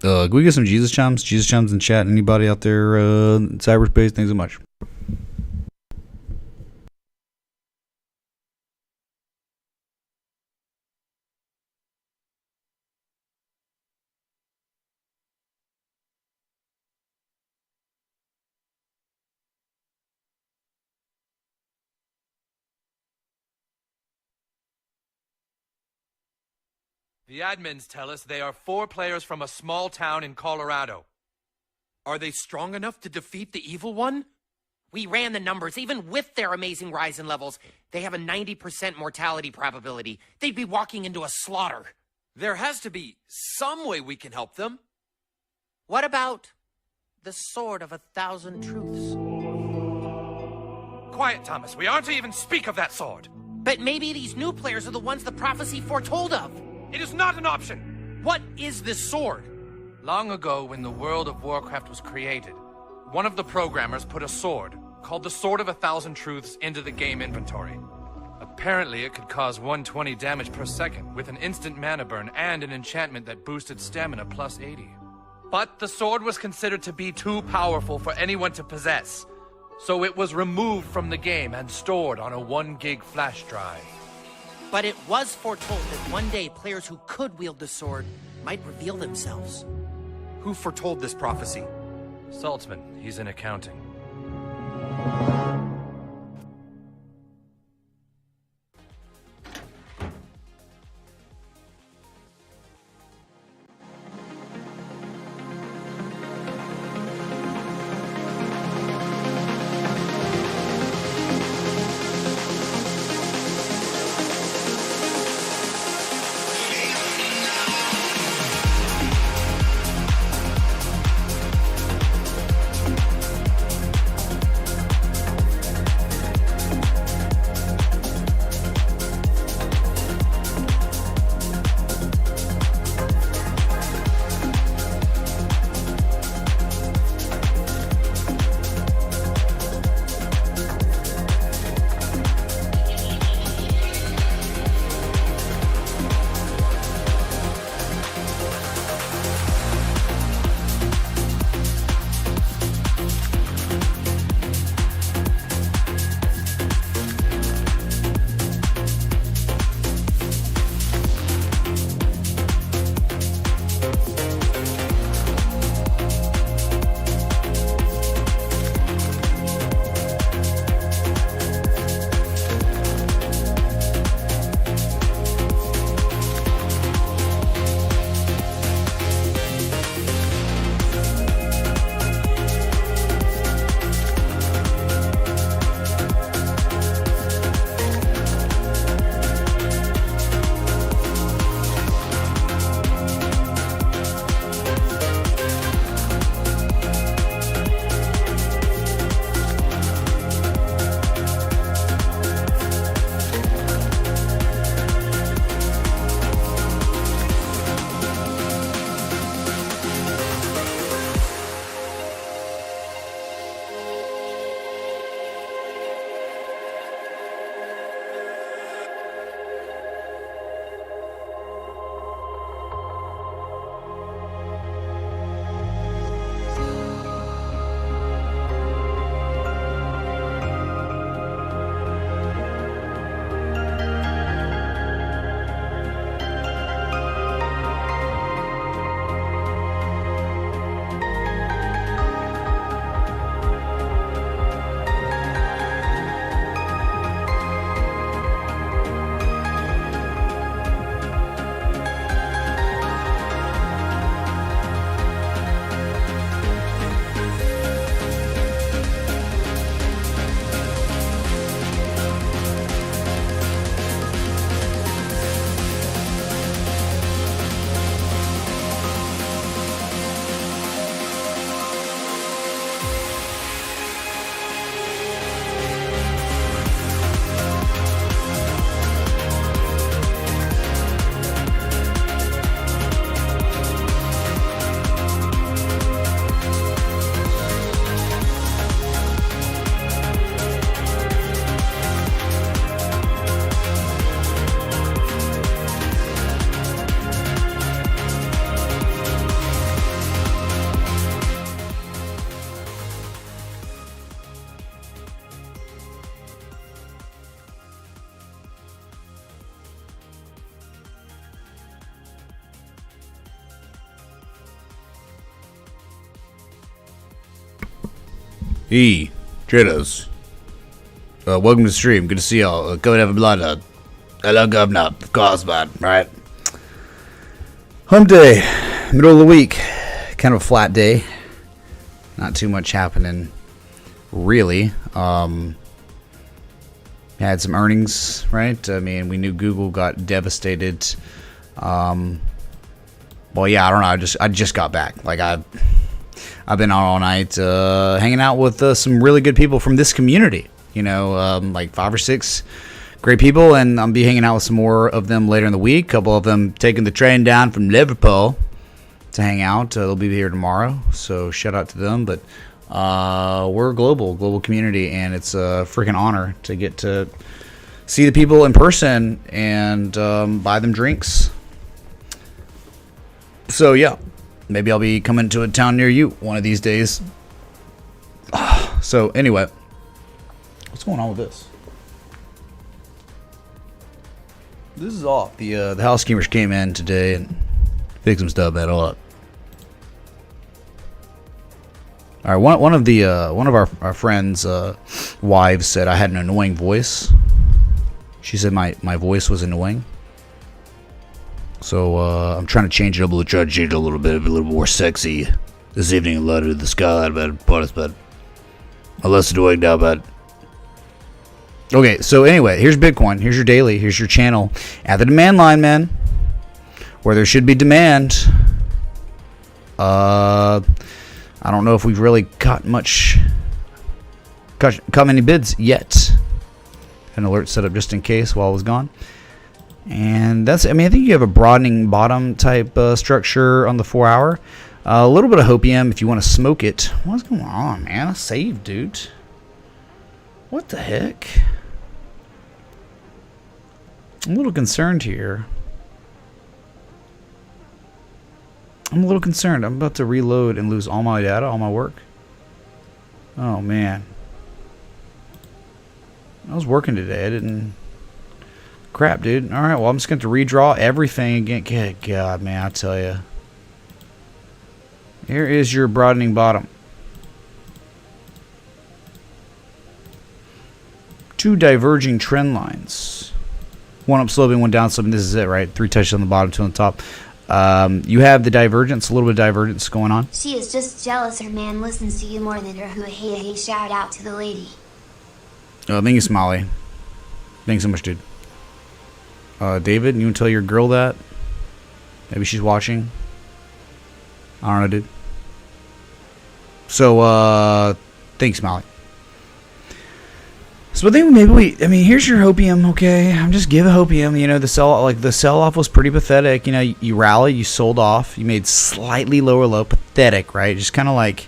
Can we get some Jesus chimes? Jesus chimes in chat. Anybody out there in cyberspace? Thanks so much. The admins tell us they are 4 players from a small town in Colorado. Are they strong enough to defeat the evil one? We ran the numbers. Even with their amazing rise in levels, they have a 90% mortality probability. They'd be walking into a slaughter. There has to be some way we can help them. What about the Sword of 1,000 Truths? Quiet, Thomas. We aren't to even speak of that sword. But maybe these new players are the ones the prophecy foretold of. It is not an option. What is this sword? Long ago, when the world of Warcraft was created, one of the programmers put a sword, called the Sword of 1,000 Truths, into the game inventory. Apparently, it could cause 120 damage per second, with an instant mana burn and an enchantment that boosted stamina plus 80. But the sword was considered to be too powerful for anyone to possess, so it was removed from the game and stored on a 1 gig flash drive. But it was foretold that one day players who could wield the sword might reveal themselves. Who foretold this prophecy? Saltzman. He's in accounting. Hey, traders. Welcome to the stream. Good to see y'all. Go and have a blood. Hello, governor. Of course, man. Right. Hump day. Middle of the week. Kind of a flat day. Not too much happening, really. Had some earnings, right? I mean, we knew Google got devastated. Well, yeah, I don't know. I just got back. Like, I've been out all night hanging out with some really good people from this community. You know, like 5 or 6 great people, and I'll be hanging out with some more of them later in the week. A couple of them taking the train down from Liverpool to hang out. They'll be here tomorrow, so shout out to them. But we're a global community, and it's a freaking honor to get to see the people in person and buy them drinks. So yeah, maybe I'll be coming to a town near you one of these days. So anyway, what's going on with this? This is off. The housekeepers came in today and fixed some stuff. Man, hold up. All right, one of our friends' wives said I had an annoying voice. She said my voice was annoying. So I'm trying to change it up a little, try to change it a little bit, be a little more sexy this evening and let it to the sky, but less annoying now, but. Okay, so anyway, here's Bitcoin. Here's your daily. Here's your channel at the demand line, man, where there should be demand. I don't know if we've really caught many bids yet. An alert set up just in case while I was gone. And that's, I mean, I think you have a broadening bottom type structure on the 4 hour. A little bit of hopium if you want to smoke it. What's going on, man? I saved, dude. What the heck? I'm a little concerned here. I'm a little concerned. I'm about to reload and lose all my data, all my work. Oh, man. I was working today. I didn't... Crap, dude. Alright, well, I'm just going to redraw everything again. Good God, man, I tell you. Here is your broadening bottom. 2 diverging trend lines. One up sloping, one down sloping. This is it, right? 3 touches on the bottom, 2 on the top. You have the divergence, a little bit of divergence going on. She is just jealous her man listens to you more than her. Hey, shout out to the lady. Thank you, Smiley. Thanks so much, dude. David, you want to tell your girl that? Maybe she's watching. I don't know, dude. So, thanks, Smiley. So I think maybe here's your hopium, okay? I'm just giving hopium. You know, the sell-off was pretty pathetic. You know, you rallied, you sold off, you made slightly lower low. Pathetic, right? Just kind of like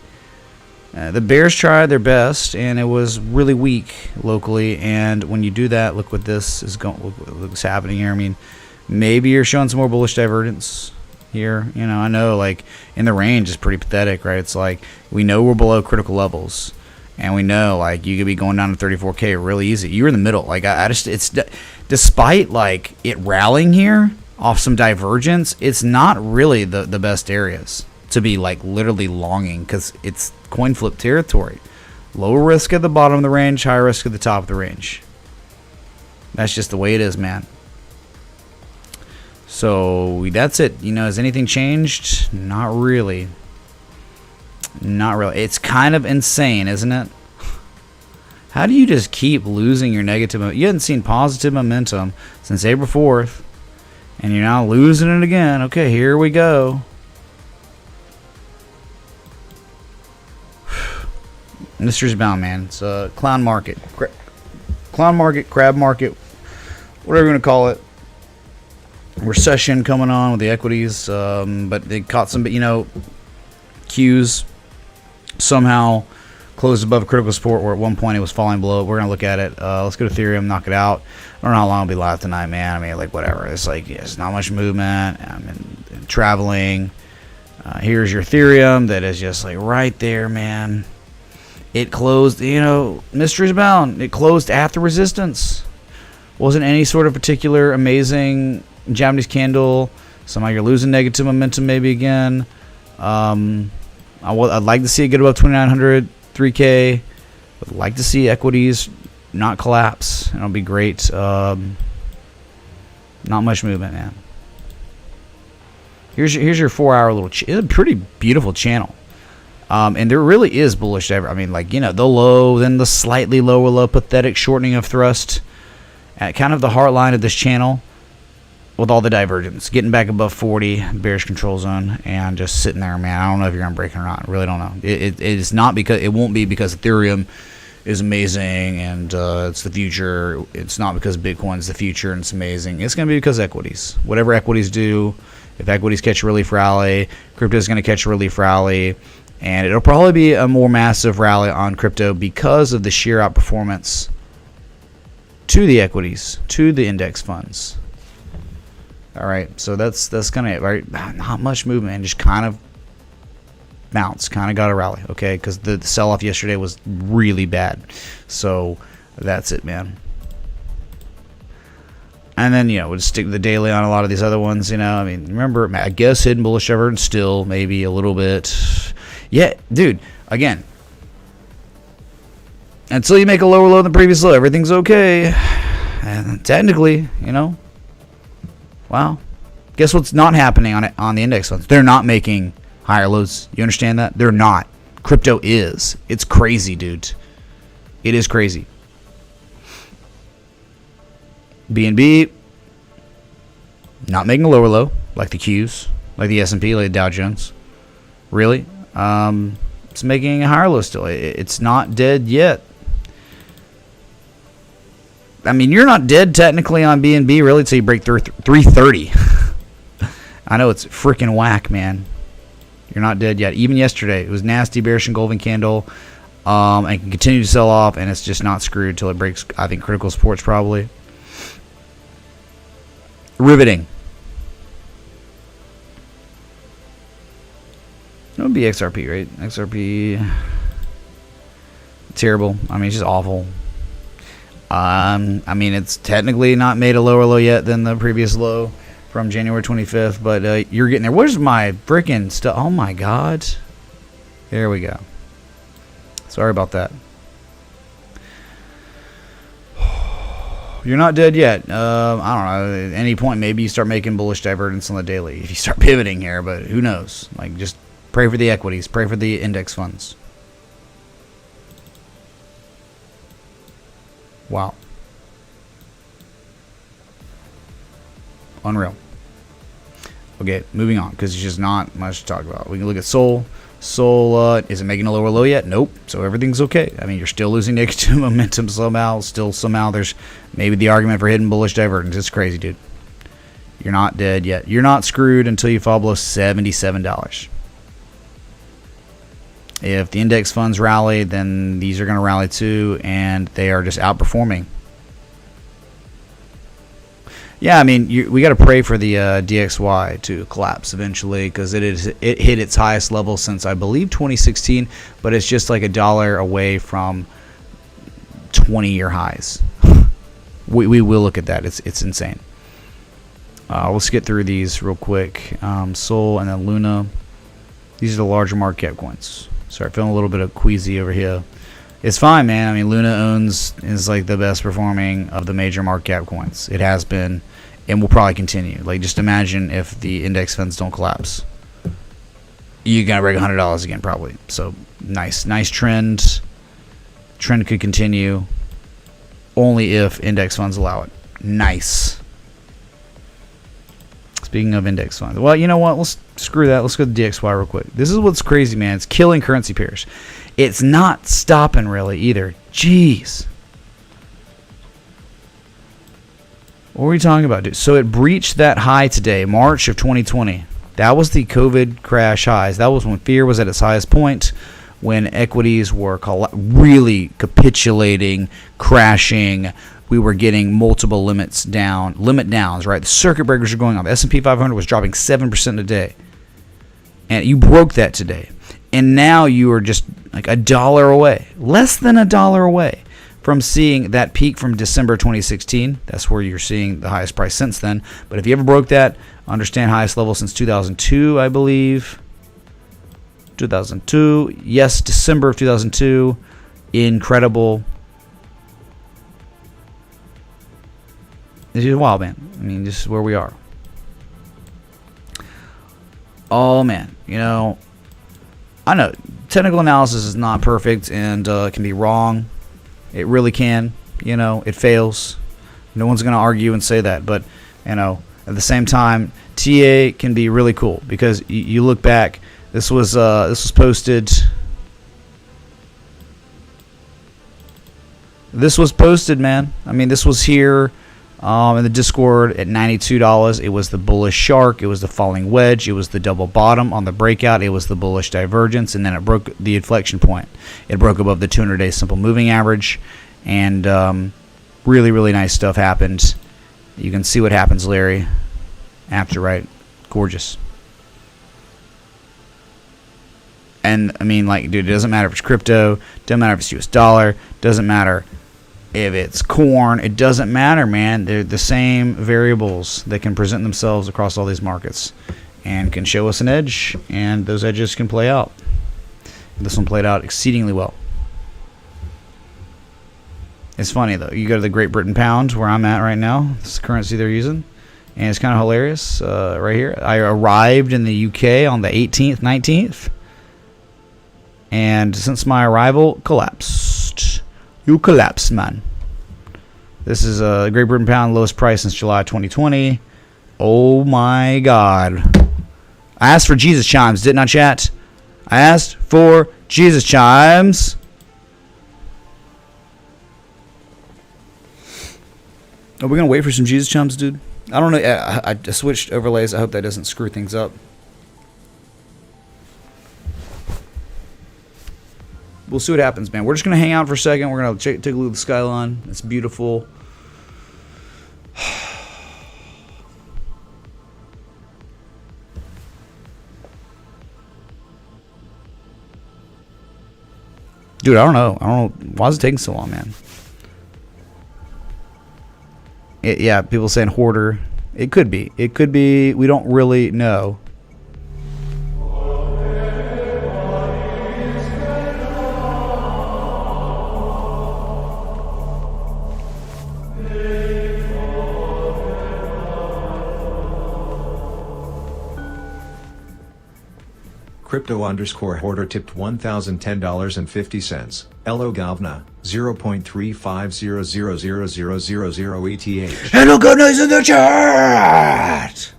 the bears tried their best, and it was really weak locally. And when you do that, look what this is going. Look what's happening here. I mean, maybe you're showing some more bullish divergence here. You know, I know, like, in the range is pretty pathetic, right? It's like we know we're below critical levels. And we know, like, you could be going down to 34K really easy. You're in the middle. Like, I just, it's, despite, like, it rallying here off some divergence, it's not really the best areas to be, like, literally longing because it's coin flip territory. Lower risk at the bottom of the range, higher risk at the top of the range. That's just the way it is, man. So, that's it. You know, has anything changed? Not really. Not really. It's kind of insane, isn't it? How do you just keep losing your negative momentum? You hadn't seen positive momentum since April 4th, and you're now losing it again. Okay, here we go. Mystery's bound, man. It's a clown market. Clown market, crab market, whatever you want to call it. Recession coming on with the equities, but they caught some, you know, cues. Somehow closed above critical support where at one point it was falling below. We're going to look at it. Let's go to Ethereum, knock it out. I don't know how long it'll be live tonight, man. I mean, like, whatever. It's like, yeah, it's not much movement. I'm traveling. Here's your Ethereum that is just like right there, man. It closed, you know, mysteries abound. It closed at the resistance. Wasn't any sort of particular amazing Japanese candle. Somehow you're losing negative momentum maybe again. I'd like to see it get above 2,900, 3K. Would like to see equities not collapse. It'll be great. Not much movement, man. Here's your 4-hour little. It's a pretty beautiful channel. And there really is bullish. I mean, like, you know, the low, then the slightly lower low, pathetic shortening of thrust at kind of the heart line of this channel with all the divergence. Getting back above 40, bearish control zone, and just sitting there, man. I don't know if you're going to break it or not. I really don't know. It is not because, it won't be because Ethereum is amazing and it's the future. It's not because Bitcoin's the future and it's amazing. It's going to be because equities. Whatever equities do, if equities catch a relief rally, crypto is going to catch a relief rally. And it'll probably be a more massive rally on crypto because of the sheer outperformance to the equities, to the index funds. All right, so that's kind of it, right? Not much movement, and just kind of bounce, kind of got a rally, okay? Because the sell-off yesterday was really bad. So that's it, man. And then, you know, we'll just stick to the daily on a lot of these other ones, you know. I mean, remember, I guess hidden bullish divergence still, maybe a little bit. Yeah, dude, again, until you make a lower low than the previous low, everything's okay. And technically, you know, wow. Guess what's not happening on the index funds? They're not making higher lows. You understand that? They're not. Crypto is. It's crazy, dude. It is crazy. BNB, not making a lower low, like the Qs, like the S&P, like the Dow Jones. Really? It's making a higher low still. It's not dead yet. I mean, you're not dead technically on BNB really until you break through 330. I know it's freaking whack, man. You're not dead yet. Even yesterday, it was nasty bearish engulfing candle, and can continue to sell off, and it's just not screwed until it breaks, I think, critical supports probably. Riveting. It would be XRP, right? XRP, terrible. I mean, it's just awful. I mean, it's technically not made a lower low yet than the previous low from January 25th, but you're getting there. Where's my freaking stuff? Oh my God. There we go. Sorry about that. You're not dead yet. I don't know. At any point, maybe you start making bullish divergence on the daily if you start pivoting here, but who knows? Like, just pray for the equities. Pray for the index funds. Wow. Unreal. Okay, moving on, because there's just not much to talk about. We can look at Sol. Sol, is it making a lower low yet? Nope. So everything's okay. I mean, you're still losing negative momentum somehow. Still somehow there's maybe the argument for hidden bullish divergence. It's crazy, dude. You're not dead yet. You're not screwed until you fall below $77. If the index funds rally, then these are going to rally too, and they are just outperforming. Yeah, I mean, we got to pray for the DXY to collapse eventually, because it hit its highest level since, I believe, 2016, but it's just like $1 away from 20-year highs. we will look at that. It's insane. Let's get through these real quick. Sol and then Luna. These are the larger market cap coins. Sorry, feeling a little bit of queasy over here. It's fine, man. I mean, Luna is like the best performing of the major market cap coins. It has been, and will probably continue. Like, just imagine if the index funds don't collapse. You're gonna break $100 again, probably. So nice trend. Trend could continue only if index funds allow it. Nice. Speaking of index funds, well, you know what? Let's screw that. Let's go to DXY real quick. This is what's crazy, man. It's killing currency pairs. It's not stopping really either. Jeez. What are we talking about, dude? So it breached that high today, March of 2020. That was the COVID crash highs. That was when fear was at its highest point, when equities were really capitulating, crashing. We were getting multiple limit downs, right? The circuit breakers are going on. The S&P 500 was dropping 7% a day. And you broke that today. And now you are just like $1 away, less than $1 away from seeing that peak from December 2016. That's where you're seeing the highest price since then. But if you ever broke that, understand highest level since 2002, I believe. 2002. Yes, December of 2002. incredible. This is wild, man. I mean, this is where we are. Oh man, you know, I know technical analysis is not perfect and can be wrong. It really can. You know, it fails. No one's going to argue and say that, but you know, at the same time, TA can be really cool because you look back. This was posted. This was posted, man. I mean, this was here in the Discord at $92. It was the bullish shark. It was the falling wedge. It was the double bottom on the breakout. It was the bullish divergence, and then it broke the inflection point. It broke above the 200-day simple moving average, and really, really nice stuff happened. You can see what happens, Larry, after, right? Gorgeous. And, I mean, like, dude, it doesn't matter if it's crypto. Doesn't matter if it's US dollar. Doesn't matter if it's corn. It doesn't matter, man. They're the same variables that can present themselves across all these markets and can show us an edge, and those edges can play out. This one played out exceedingly well. It's funny, though. You go to the Great Britain pound, where I'm at right now. It's the currency they're using. And it's kind of hilarious right here. I arrived in the UK on the 18th, 19th. And since my arrival, collapsed. You collapsed, man. This is a Great Britain pound, lowest price since July 2020. Oh, my God. I asked for Jesus chimes, didn't I, chat? I asked for Jesus chimes. Are we going to wait for some Jesus chimes, dude? I don't know. I switched overlays. I hope that doesn't screw things up. We'll see what happens, man. We're just going to hang out for a second. We're going to take a look at the skyline. It's beautiful. Dude, I don't know. Why is it taking so long, man? Yeah, people saying hoarder. It could be. It could be. We don't really know. Crypto_hoarder tipped $1,010.50. Elo Govna 0.35000000 ETH. Hello, guys in the chat.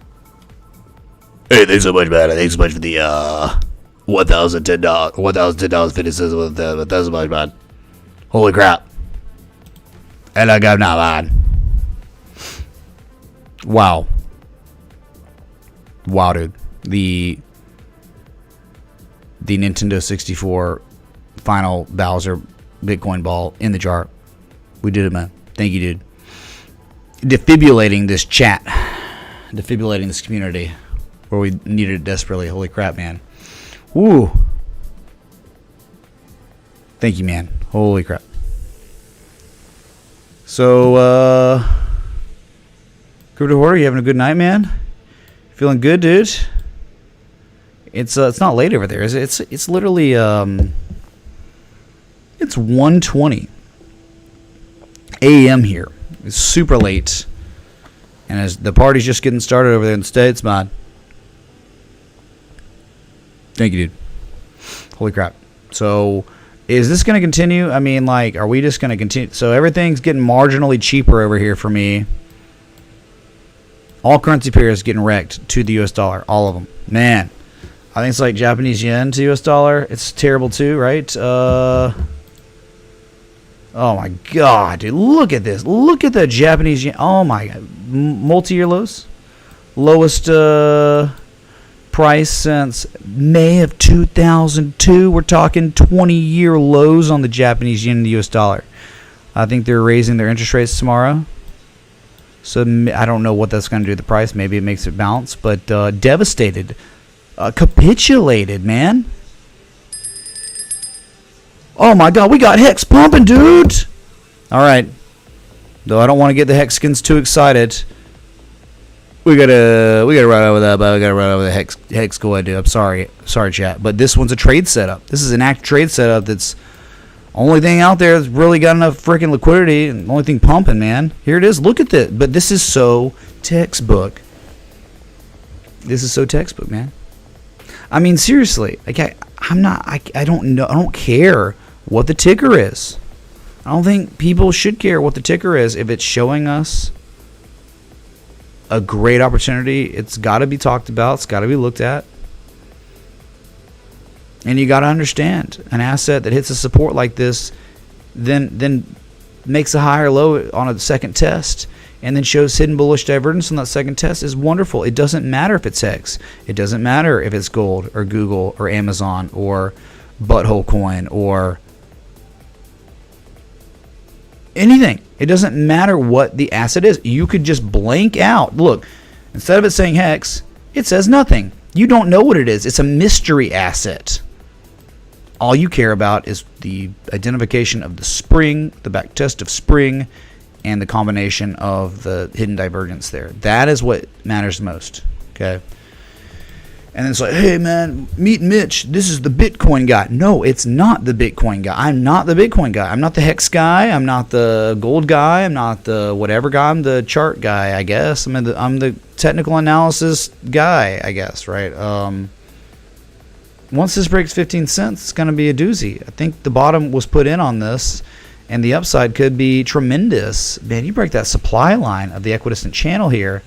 Hey, thanks so much, man. Thanks so much for the $1,010.50 Thanks so much, man. Holy crap. Hello, Govna, man. Wow. Wow, dude. The Nintendo 64 final Bowser Bitcoin ball in the jar. We did it, man. Thank you, dude. Defibrillating this chat. Defibrillating this community where we needed it desperately. Holy crap, man. Woo. Thank you, man. Holy crap. So, Crypto Hoarder, you having a good night, man? Feeling good, dude? It's not late over there, is it? It's literally it's 1:20 a.m. here. It's super late, and as the party's just getting started over there in the States, man. Thank you, dude. Holy crap! So, is this going to continue? I mean, like, are we just going to continue? So everything's getting marginally cheaper over here for me. All currency pairs getting wrecked to the U.S. dollar, all of them, man. I think it's like Japanese yen to US dollar. It's terrible too, right? Oh my God, dude. Look at this. Look at the Japanese yen. Oh my God. Multi-year lows. Lowest price since May of 2002. We're talking 20-year lows on the Japanese yen and the US dollar. I think they're raising their interest rates tomorrow. So I don't know what that's going to do to the price. Maybe it makes it bounce. But devastated. Capitulated, man. Oh my God, we got Hex pumping, dude. All right, though I don't want to get the Hexkins too excited. We gotta run over that, but we gotta run over the Hex coin, dude. I'm sorry, chat, but this one's a trade setup. This is an active trade setup that's Only thing out there that's really got enough freaking liquidity, and the only thing pumping, man. Here it is. Look at this. But this is so textbook. This is so textbook, man. I mean, seriously. Like, I don't know. I don't care what the ticker is. I don't think people should care what the ticker is. If it's showing us a great opportunity, it's got to be talked about. It's got to be looked at. And you got to understand, an asset that hits a support like this, then makes a higher low on a second test, and then shows hidden bullish divergence on that second test is wonderful. It doesn't matter if it's X. It doesn't matter if it's gold or Google or Amazon or Butthole Coin or anything. It doesn't matter what the asset is. You could just blank out. Look, instead of it saying Hex, it says nothing. You don't know what it is. It's a mystery asset. All you care about is the identification of the spring, the back test of spring, and the combination of the hidden divergence there. That is what matters most. Okay. And then it's like, hey man, meet Mitch. This is the Bitcoin guy. No, it's not the Bitcoin guy. I'm not the Bitcoin guy. I'm not the Hex guy. I'm not the gold guy. I'm not the whatever guy. I'm the chart guy, I guess. I'm the technical analysis guy, I guess, right? Once this breaks 15 cents, it's going to be a doozy. I think the bottom was put in on this, and the upside could be tremendous. Man, you break that supply line of the equidistant channel here.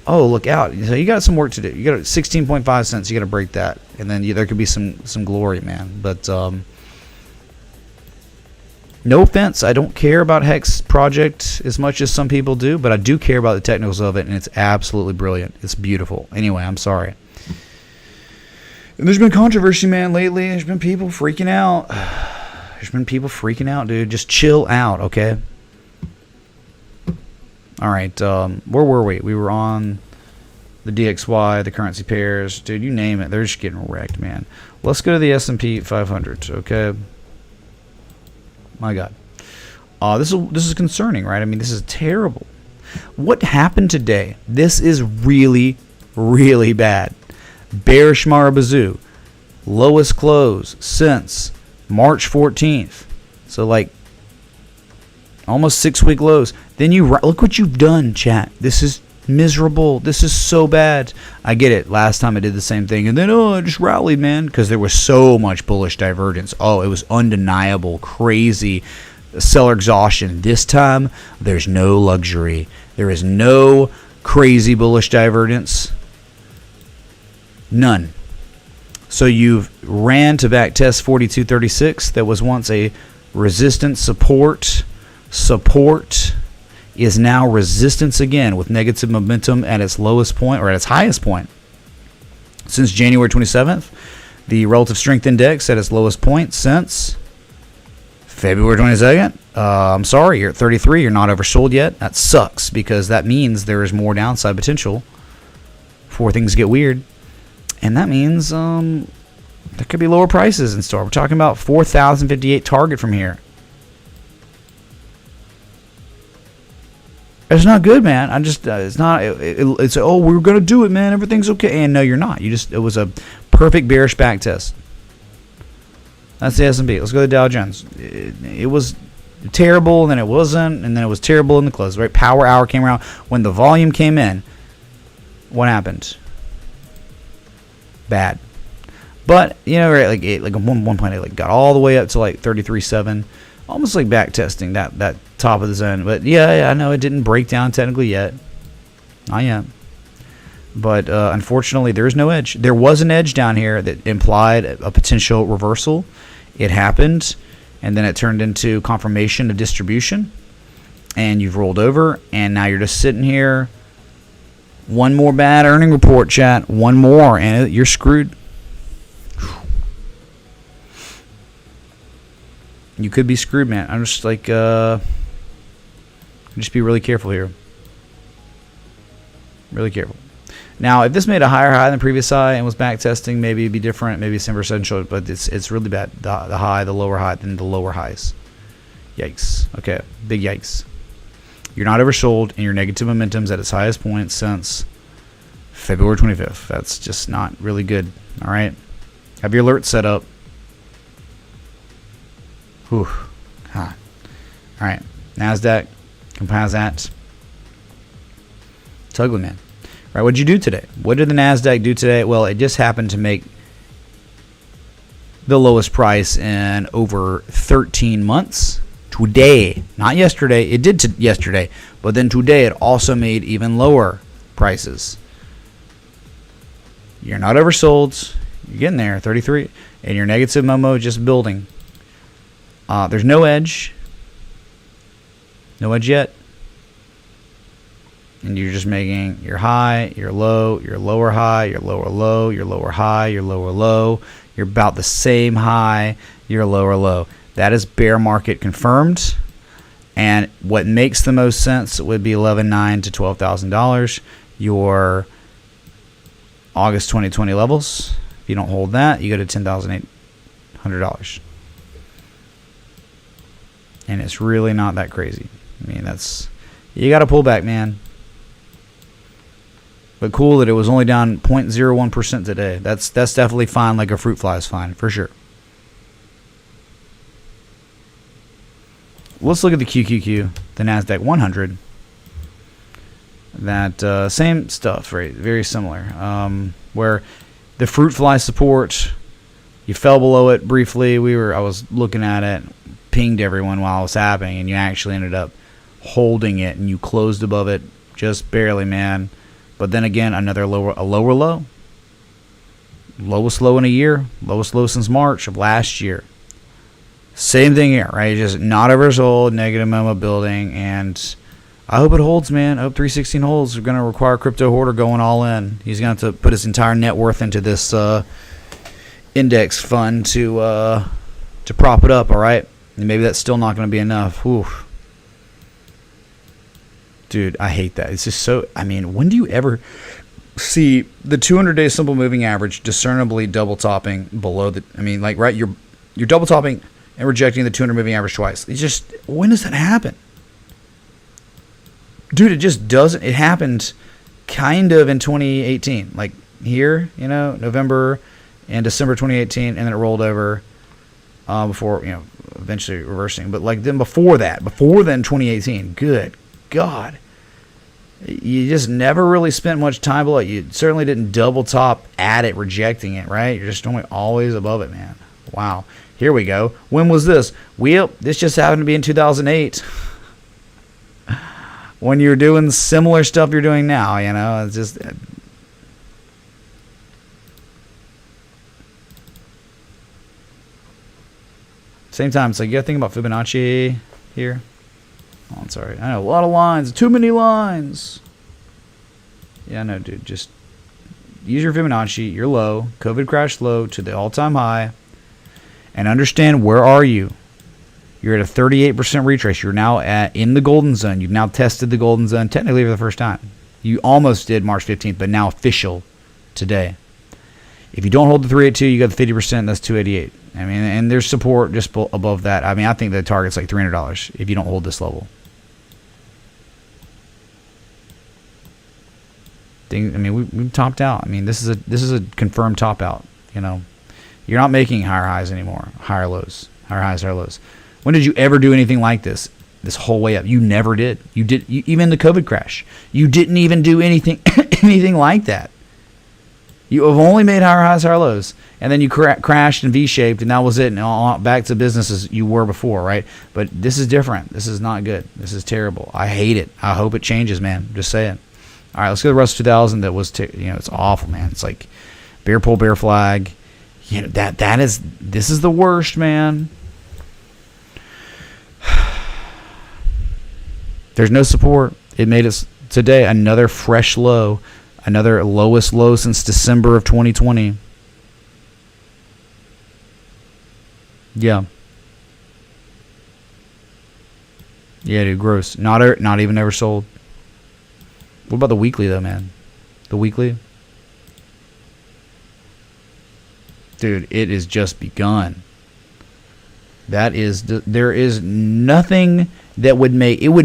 Oh, look out. So you got some work to do. You got 16.5 cents. You got to break that. And then there could be some glory, man. But no offense. I don't care about Hex project as much as some people do, but I do care about the technicals of it, and it's absolutely brilliant. It's beautiful. Anyway, I'm sorry. And there's been controversy, man, lately. There's been people freaking out. There's been people freaking out, dude. Just chill out, okay? All right, where were we? We were on the DXY, the currency pairs. Dude, you name it. They're just getting wrecked, man. Let's go to the S&P 500, okay? My God. This is concerning, right? I mean, this is terrible. What happened today? This is really, really bad. Bearish Marabazoo. Lowest close since March 14th. So, like, almost 6-week lows. Then you look what you've done, chat. This is miserable. This is so bad. I get it. Last time I did the same thing, and then I just rallied, man, because there was so much bullish divergence. Oh, it was undeniable, crazy seller exhaustion. This time, there's no luxury. There is no crazy bullish divergence. None. So you've ran to back test 42.36. That was once a resistance support. Support is now resistance again with negative momentum at its lowest point or at its highest point. Since January 27th, the relative strength index at its lowest point since February 22nd. I'm sorry, you're at 33. You're not oversold yet. That sucks because that means there is more downside potential before things get weird. And that means there could be lower prices in store. We're talking about 4,058 target from here. It's not good, man. It's not. It's oh, we're gonna do it, man. Everything's okay. And no, you're not. It was a perfect bearish back test. That's the S&P. Let's go to Dow Jones. It was terrible, and then it wasn't, and then it was terrible in the close. Right? Power hour came around when the volume came in. What happened? Bad. But you know, right, like 1 point, it like got all the way up to like 33.7, almost like back testing that top of the zone. But yeah, I know it didn't break down technically yet, not yet. But unfortunately, there is no edge. There was an edge down here that implied a potential reversal. It happened, and then it turned into confirmation of distribution, and you've rolled over, and now you're just sitting here. One more bad earning report, chat. One more, and you're screwed. You could be screwed, man. I'm just like, just be really careful here. Really careful. Now, if this made a higher high than the previous high and was back testing, maybe it'd be different. Maybe some percent showed, but it's really bad. The high, the lower high, than the lower highs. Yikes. Okay, big yikes. You're not oversold, and your negative momentum's at its highest point since February 25th. That's just not really good. All right, have your alert set up. Whew. All right, NASDAQ, Composite. It's ugly, man. Right, what'd you do today? What did the NASDAQ do today? Well, it just happened to make the lowest price in over 13 months. Today, not yesterday. It did yesterday, but then today it also made even lower prices. You're not oversold. You're getting there, 33, and your negative Momo just building. There's no edge. No edge yet. And you're just making your high, your low, your lower high, your lower low, your lower high, your lower low. You're about the same high, your lower low. That is bear market confirmed. And what makes the most sense would be $11,900 to $12,000. Your August 2020 levels. If you don't hold that, you go to $10,800. And it's really not that crazy. I mean, you got to pull back, man. But cool that it was only down 0.01% today. That's definitely fine, like a fruit fly is fine, for sure. Let's look at the QQQ, the NASDAQ 100. That same stuff, right? Very similar. Where the fruit fly support, you fell below it briefly. I was looking at it, pinged everyone while it was happening, and you actually ended up holding it, and you closed above it just barely, man. But then again, a lower low. Lowest low in a year. Lowest low since March of last year. Same thing here, right? Just not oversold, negative Momo building, and I hope it holds, man. I hope 316 holds. We're going to require Crypto Hoarder going all in. He's going to have to put his entire net worth into this index fund to prop it up, all right? And maybe that's still not going to be enough. Oof. Dude, I hate that. It's just so, I mean, when do you ever see the 200-day simple moving average discernibly double topping below the, I mean, like, right, you're double topping and rejecting the 200 moving average twice. It's just, when does that happen? Dude, it just doesn't. It happened kind of in 2018. Like here, November and December 2018, and then it rolled over before, eventually reversing. But like then before then 2018, good God. You just never really spent much time below it. You certainly didn't double top at it, rejecting it, right? You're just only always above it, man. Wow. Here we go. When was this? This just happened to be in 2008. When you're doing similar stuff you're doing now, it's just... Same time, it's like you gotta think about Fibonacci here. Oh, I'm sorry. I know, a lot of lines. Too many lines. Yeah, I know, dude. Just use your Fibonacci, your low, COVID crash low to the all-time high, and understand where are you. You're at a 38% retrace. You're now in the golden zone. You've now tested the golden zone technically for the first time. You almost did March 15th, but now official today. If you don't hold the 382, you got the 50%. That's 288. I mean, and there's support just above that. I mean, I think the target's like $300 if you don't hold this level. I mean, we've topped out. I mean, this is a confirmed top out. You're not making higher highs anymore. Higher lows. Higher highs, higher lows. When did you ever do anything like this whole way up? You never did. Even the COVID crash. You didn't even do anything like that. You have only made higher highs, higher lows, and then you crashed and V-shaped, and that was it, and back to business as you were before, right? But this is different. This is not good. This is terrible. I hate it. I hope it changes, man. Just saying. All right, let's go to the Russell 2000. That was, it's awful, man. It's like bear pull, bear flag. This is the worst, man. There's no support. It made us today another fresh low, another lowest low since December of 2020. Yeah, dude, gross. Not even ever sold. What about the weekly though, man? The weekly, dude, it has just begun. There is nothing that would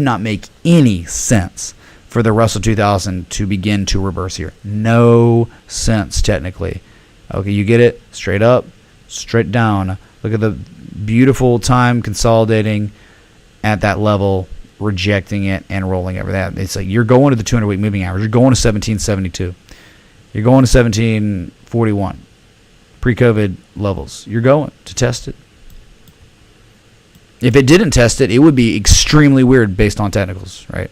not make any sense for the Russell 2000 to begin to reverse here. No sense technically. Okay, you get it? Straight up, straight down. Look at the beautiful time consolidating at that level, rejecting it and rolling over that. It's like you're going to the 200-week moving average. You're going to 1772. You're going to 1741. Pre-COVID levels. You're going to test it. If it didn't test it, it would be extremely weird based on technicals, right?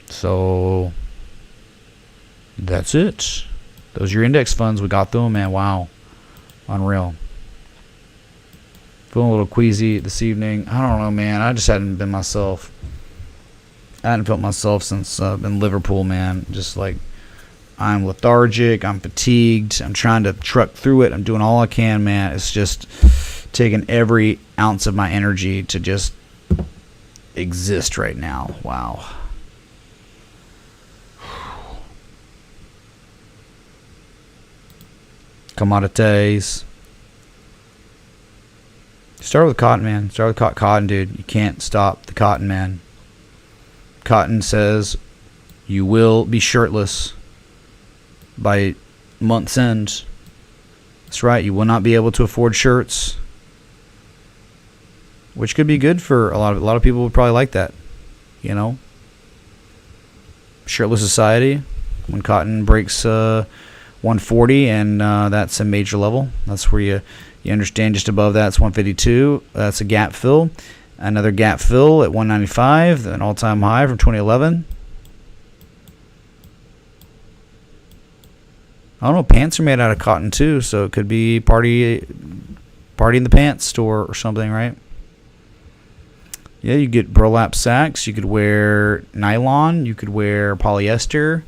So that's it. Those are your index funds. We got them, man. Wow. Unreal. Feeling a little queasy this evening. I don't know, man. I just hadn't been myself. I hadn't felt myself since I've been Liverpool, man. Just like I'm lethargic. I'm fatigued. I'm trying to truck through it. I'm doing all I can, man. It's just taking every ounce of my energy to just exist right now. Wow. Commodities. Start with cotton, man. Start with cotton, dude. You can't stop the cotton, man. Cotton says you will be shirtless by month's end. That's right. You will not be able to afford shirts, which could be good for a lot of people. Would probably like that, you know. Shirtless society. When cotton breaks 140, and that's a major level. That's where you understand just above that's 152. That's a gap fill. Another gap fill at 195, an all-time high from 2011. I don't know. Pants are made out of cotton too, so it could be party in the pants store or something, right? Yeah, you get burlap sacks. You could wear nylon. You could wear polyester.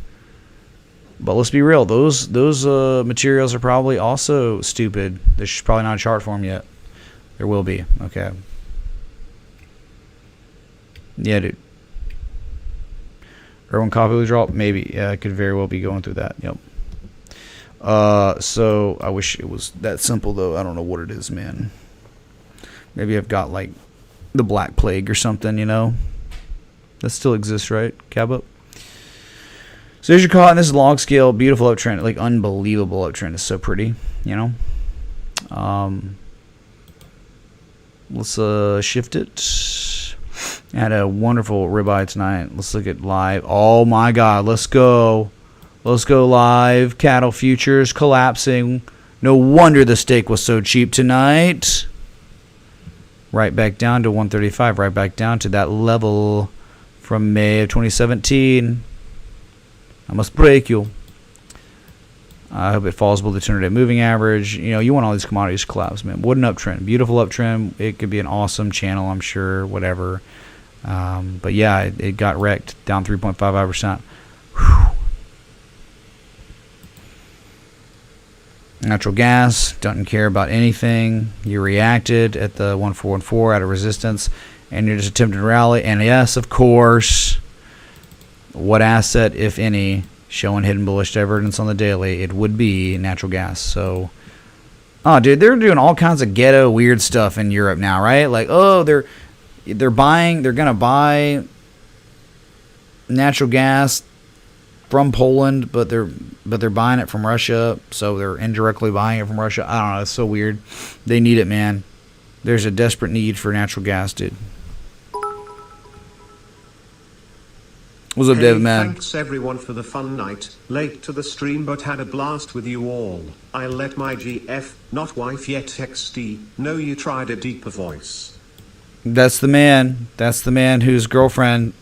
But let's be real, those materials are probably also stupid. There's probably not a chart for them yet. There will be. Okay. Yeah, dude. Irwin coffee will drop? Maybe. Yeah, I could very well be going through that. Yep. So I wish it was that simple, though. I don't know what it is, man. Maybe I've got, like, the Black Plague or something, you know? That still exists, right? Cab up. So there's your cotton. This is log scale. Beautiful uptrend. Like, unbelievable uptrend. It's so pretty, you know? Let's shift it. Had a wonderful ribeye tonight. Let's look at live. Oh, my God. Let's go. Let's go live. Cattle futures collapsing. No wonder the steak was so cheap tonight. Right back down to 135. Right back down to that level from May of 2017. I must break you. I hope it falls below the 200-day moving average. You know, you want all these commodities to collapse, man. What an uptrend. Beautiful uptrend. It could be an awesome channel, I'm sure, whatever. But, yeah, it got wrecked, down 3.55%. Natural gas, doesn't care about anything. You reacted at the 1414 out of resistance, and you're just attempting to rally. And, yes, of course, what asset, if any, showing hidden bullish divergence on the daily? It would be natural gas. So, oh, dude, they're doing all kinds of ghetto weird stuff in Europe now, right? Like, oh, they're gonna buy natural gas from Poland, but they're buying it from Russia, so they're indirectly buying it from Russia. I don't know. It's so weird. They need it, man. There's a desperate need for natural gas, dude. What's up, David, man? Thanks everyone for the fun night. Late to the stream but had a blast with you all. I'll let my GF, not wife yet XD, know you tried a deeper voice. That's the man. That's the man whose girlfriend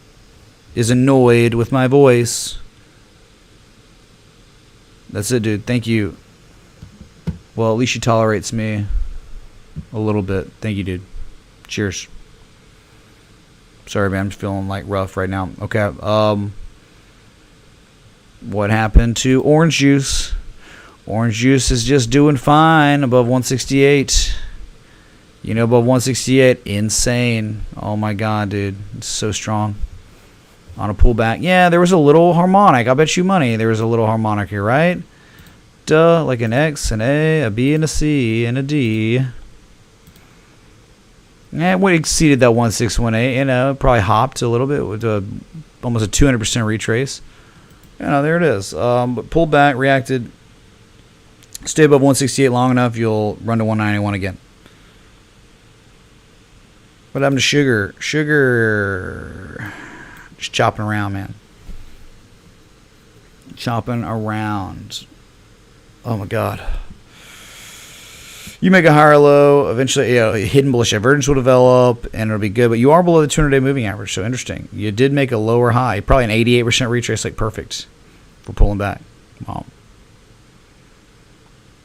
is annoyed with my voice. That's it, dude. Thank you. Well, at least she tolerates me a little bit. Thank you, dude. Cheers. Sorry, man. I'm feeling like rough right now. Okay. What happened to orange juice? Orange juice is just doing fine above 168. You know, above 168, insane. Oh my God, dude. It's so strong. On a pullback. Yeah, there was a little harmonic. I bet you money there was a little harmonic here, right? Duh, like an X, an A, a B, and a C, and a D. Yeah, we exceeded that 1618. You know, probably hopped a little bit with almost a 200% retrace. You know, there it is. But pulled back, reacted. Stay above 168 long enough, you'll run to 191 again. What happened to sugar? Sugar. Just chopping around, man. Chopping around. Oh my God. You make a higher low, eventually, hidden bullish divergence will develop, and it'll be good. But you are below the 200-day moving average, so interesting. You did make a lower high, probably an 88% retrace, like perfect for pulling back. Wow.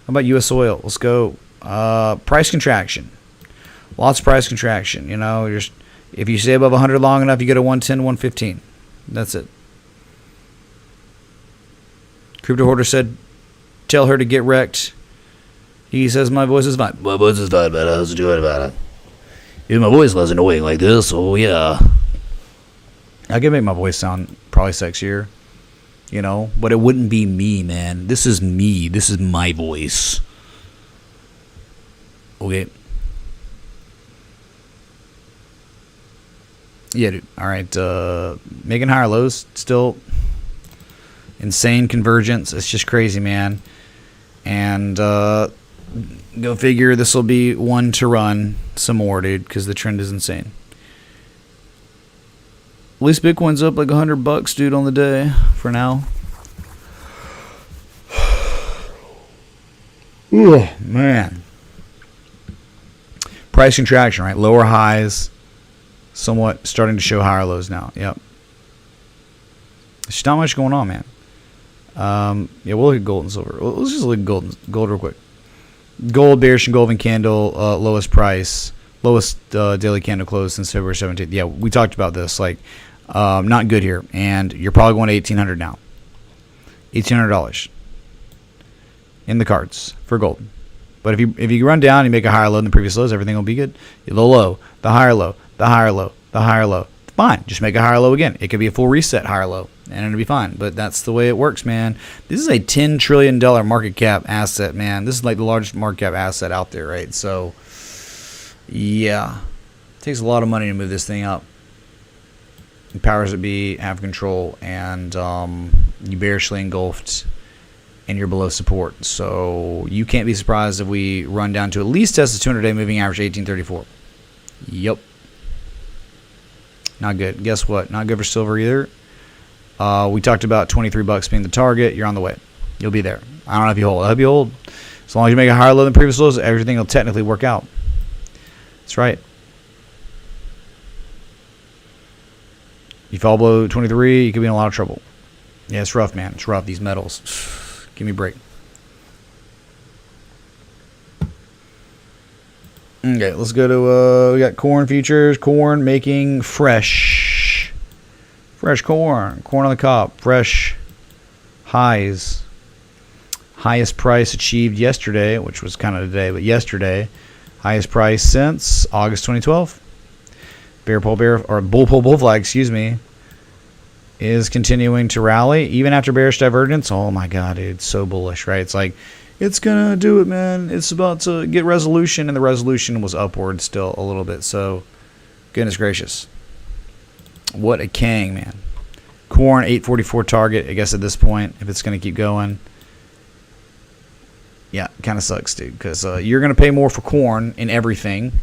How about U.S. oil? Let's go. Price contraction. Lots of price contraction. You know, if you stay above 100 long enough, you go to 110, 115. That's it. Crypto Hoarder said, tell her to get wrecked. He says, my voice is fine. My voice is fine, man. How's it doing about it? If my voice was annoying like this, oh yeah. I can make my voice sound probably sexier, you know, but it wouldn't be me, man. This is me. This is my voice. Okay. Yeah, dude. All right. Making higher lows. Still insane convergence. It's just crazy, man. And go figure this will be one to run some more, dude, because the trend is insane. At least Bitcoin's up like $100, dude, on the day for now. Ooh, man. Price contraction, right? Lower highs, somewhat starting to show higher lows now. Yep. There's not much going on, man. Yeah, we'll look at gold and silver. Let's just look at gold real quick. Gold, bearish engulfing candle, lowest price, lowest daily candle close since February 17th. Yeah, we talked about this. Like, not good here, and you're probably going to 1,800 now. $1,800 in the cards for gold. But if you run down and you make a higher low than the previous lows, everything will be good. The low, the higher low, the higher low, the higher low. Fine, just make a higher low again. It could be a full reset higher low, and it'll be fine. But that's the way it works, man. This is a $10 trillion market cap asset, man. This is like the largest market cap asset out there, right? So, yeah. It takes a lot of money to move this thing up. The powers that be have control, and you bearishly engulfed, and you're below support. So, you can't be surprised if we run down to at least test the 200-day moving average 1834. Yep. Not good. Guess what? Not good for silver either. We talked about $23 being the target. You're on the way. You'll be there. I don't know if you hold. I hope you hold. As long as you make a higher low than previous lows, everything will technically work out. That's right. You fall below 23, you could be in a lot of trouble. Yeah, it's rough, man. It's rough. These metals. Give me a break. Okay, let's go to, we got corn futures. Corn making fresh corn. Corn on the cob. Fresh highs. Highest price achieved yesterday, which was kind of today, but yesterday. Highest price since August 2012. Bull flag, excuse me, is continuing to rally. Even after bearish divergence. Oh my God, dude. So bullish, right? It's like, it's going to do it, man. It's about to get resolution, and the resolution was upward still a little bit. So, goodness gracious. What a king, man. Corn, 844 target, I guess, at this point, if it's going to keep going. Yeah, kind of sucks, dude, because you're going to pay more for corn in everything.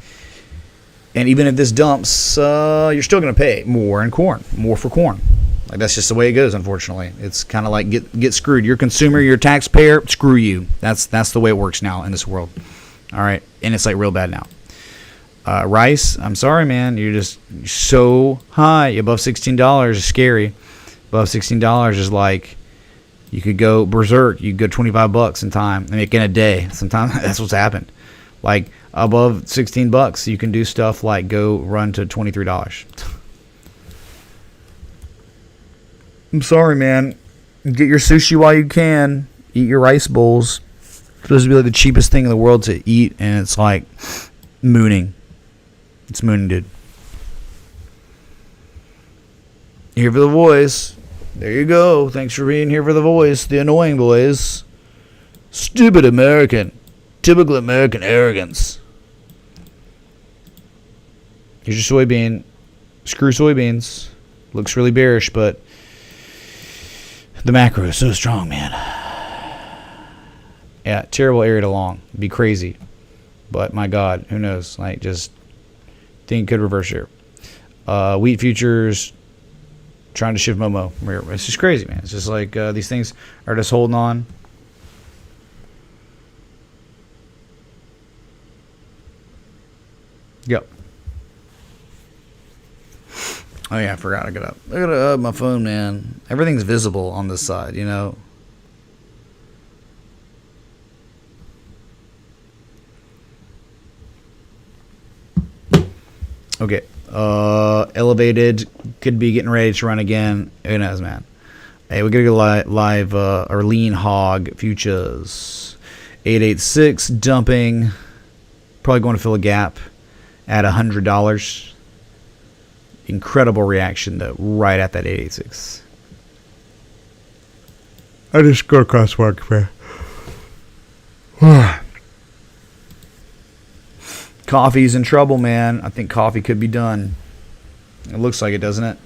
And even if this dumps, you're still going to pay more in corn, more for corn. Like, that's just the way it goes, unfortunately. It's kind of like get screwed. You're a consumer, you're a taxpayer, screw you. That's the way it works now in this world. All right, and it's like real bad now. Rice, I'm sorry, man. You're just so high. Above $16 is scary. Above $16 is like you could go berserk. You could go $25 in time. I mean, in a day. Sometimes that's what's happened. Like above $16, you can do stuff like go run to $23. I'm sorry, man. Get your sushi while you can. Eat your rice bowls. It's supposed to be like the cheapest thing in the world to eat, and it's like mooning. It's mooning, dude. Here for the voice. There you go. Thanks for being here for the voice. The annoying voice. Stupid American. Typical American arrogance. Here's your soybean. Screw soybeans. Looks really bearish, but the macro is so strong, man. Yeah, terrible area to long. It'd be crazy. But my God, who knows? Like, just Think it could reverse here. Wheat futures trying to shift Momo. It's just crazy, man. It's just like these things are just holding on. Yep. Oh yeah, I forgot. I gotta my phone, man. Everything's visible on this side, you know. Okay. Elevated could be getting ready to run again. Who knows, man? Hey, we gotta go live or lean hog futures. 886 dumping. Probably going to fill a gap at $100. Incredible reaction though, right at that 886. I just go across work, man. Coffee's in trouble, man. I think coffee could be done. It looks like it, doesn't it?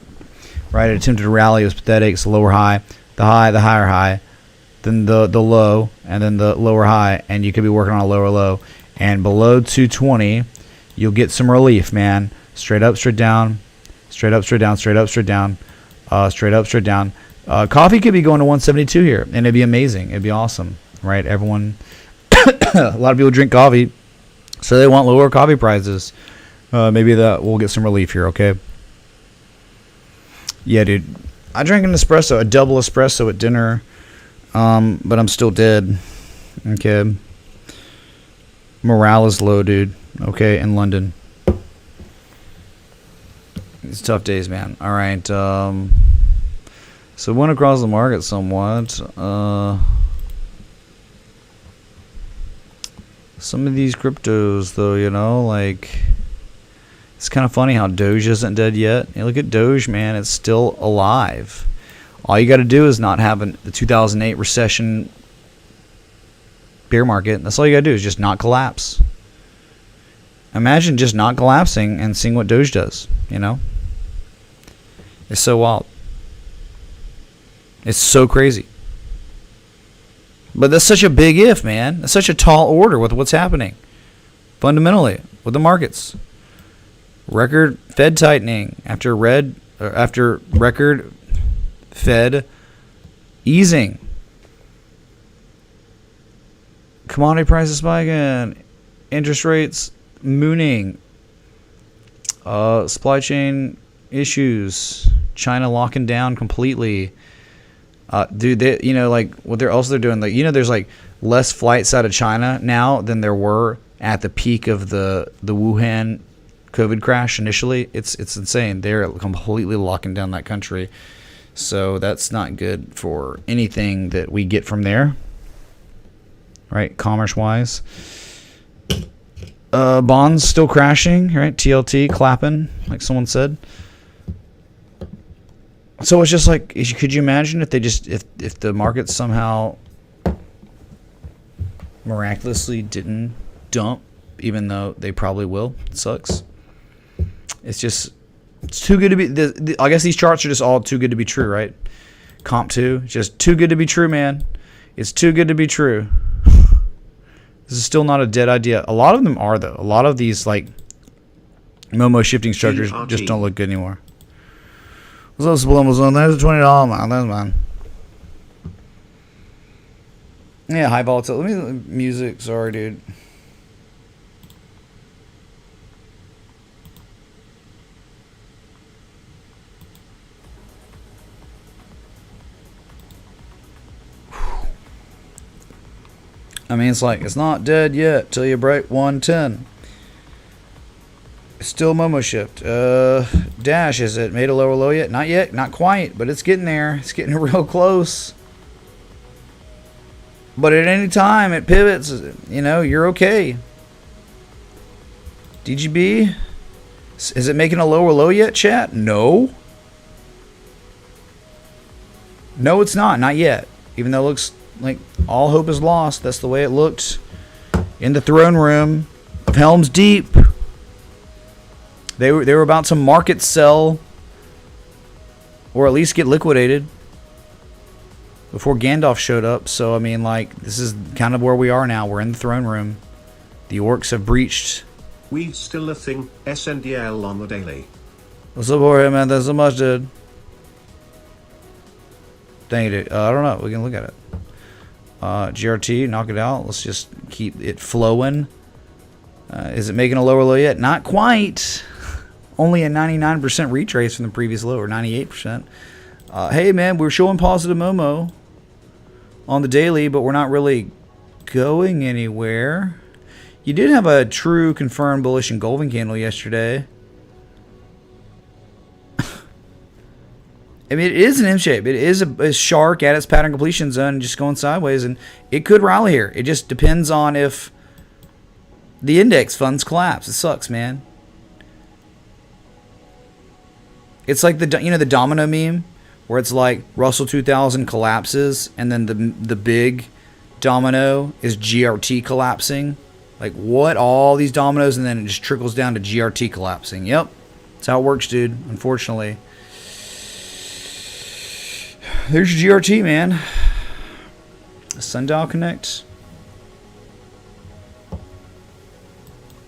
Right, it attempted to rally. It was pathetic. It's a lower high. The higher high. Then the low, and then the lower high. And you could be working on a lower low. And below 220, you'll get some relief, man. Straight up, straight down. Straight up, straight down. Straight up, straight down. Straight up, straight down. Coffee could be going to 172 here. And it'd be amazing. It'd be awesome. Right? Everyone, a lot of people drink coffee. So they want lower coffee prices. Maybe that we'll get some relief here, okay? Yeah, dude. I drank an espresso, a double espresso at dinner, but I'm still dead. Okay. Morale is low, dude. Okay, in London. It's tough days, man. All right. So went across the market somewhat. Some of these cryptos, though, you know, like, it's kind of funny how Doge isn't dead yet. You look at Doge, man, it's still alive. All you got to do is not have the 2008 recession bear market. That's all you got to do is just not collapse. Imagine just not collapsing and seeing what Doge does, you know? It's so wild. It's so crazy. But that's such a big if, man. That's such a tall order with what's happening. Fundamentally, with the markets. Record Fed tightening after record Fed easing. Commodity prices spiking. Interest rates mooning. Supply chain issues. China locking down completely. Dude, they, you know, like what they're doing, like, you know, there's like less flights out of China now than there were at the peak of the Wuhan COVID crash initially. It's insane. They're completely locking down that country, so that's not good for anything that we get from there, right? Commerce wise, bonds still crashing, right? TLT clapping, like someone said. So it's just like, could you imagine if they just, if the market somehow miraculously didn't dump, even though they probably will? It sucks. It's just, it's too good to be, I guess these charts are just all too good to be true, right? Comp 2, just too good to be true, man. It's too good to be true. This is still not a dead idea. A lot of them are, though. A lot of these, like, Momo shifting structures just don't look good anymore. What's up, Sublimal Zone? There's a $20 amount. That's mine. Yeah, high volatility. Let me music. Sorry, dude. I mean, it's like, it's not dead yet till you break 110. Still Momo shift. Dash, is it made a lower low yet? Not yet, not quite, but it's getting there. It's getting real close. But at any time it pivots, you know, you're okay. DGB, is it making a lower low yet, chat? No. No, it's not yet. Even though it looks like all hope is lost. That's the way it looked in the throne room of Helm's Deep. They were about to market sell, or at least get liquidated, before Gandalf showed up. So I mean, like, this is kind of where we are now. We're in the throne room. The orcs have breached Weed still a thing, SNDL on the daily. What's up, Jorge, man? Thanks so much, dude. Thank you, dude. I don't know. We can look at it. GRT, knock it out. Let's just keep it flowing. Is it making a lower low yet? Not quite. Only a 99% retrace from the previous low, or 98%. Hey, man, we're showing positive Momo on the daily, but we're not really going anywhere. You did have a true confirmed bullish engulfing candle yesterday. I mean, it is an M shape. It is a shark at its pattern completion zone, just going sideways, and it could rally here. It just depends on if the index funds collapse. It sucks, man. It's like the domino meme, where it's like Russell 2000 collapses, and then the big domino is GRT collapsing. Like, what? All these dominoes, and then it just trickles down to GRT collapsing. Yep, that's how it works, dude. Unfortunately. There's your GRT, man. Sundial Connect.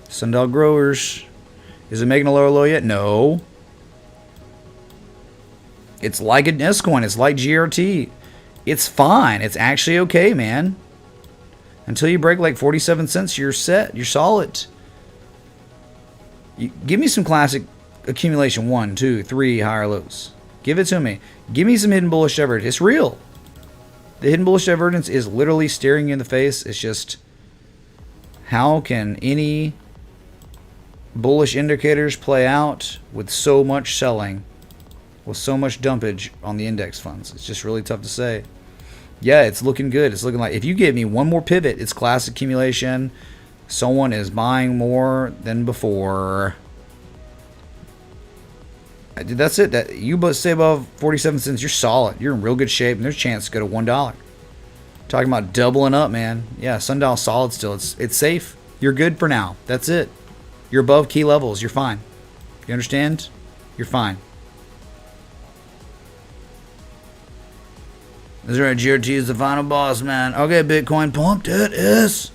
Sundial Growers. Is it making a lower low yet? No. It's like an S-coin. It's like GRT. It's fine. It's actually okay, man. Until you break like 47 cents, you're set. You're solid. Give me some classic accumulation. 1, 2, 3 higher lows. Give it to me. Give me some hidden bullish divergence. It's real. The hidden bullish divergence is literally staring you in the face. It's just, how can any bullish indicators play out with so much selling, with so much dumpage on the index funds? It's just really tough to say. Yeah, it's looking good. It's looking like, if you give me one more pivot, it's classic accumulation. Someone is buying more than before. That's it. That you stay above 47 cents, you're solid. You're in real good shape, and there's a chance to go to $1. Talking about doubling up, man. Yeah, Sundial solid still. It's safe. You're good for now. That's it. You're above key levels. You're fine. You understand? You're fine. That's right. GRT is the final boss, man. Okay, Bitcoin pumped. It is.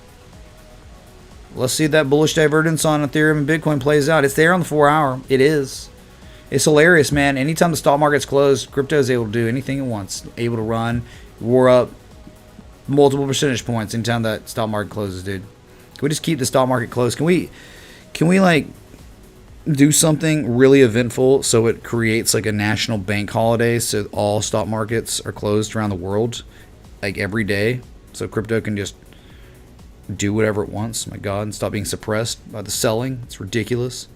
Let's see if that bullish divergence on Ethereum and Bitcoin plays out. It's there on the 4-hour. It is. It's hilarious, man. Anytime the stock market's closed, crypto is able to do anything it wants. Able to run. We're up multiple percentage points anytime that stock market closes, dude. Can we just keep the stock market closed? Can we like do something really eventful so it creates like a national bank holiday so all stock markets are closed around the world, like every day, so crypto can just do whatever it wants? My God, and stop being suppressed by the selling. It's ridiculous.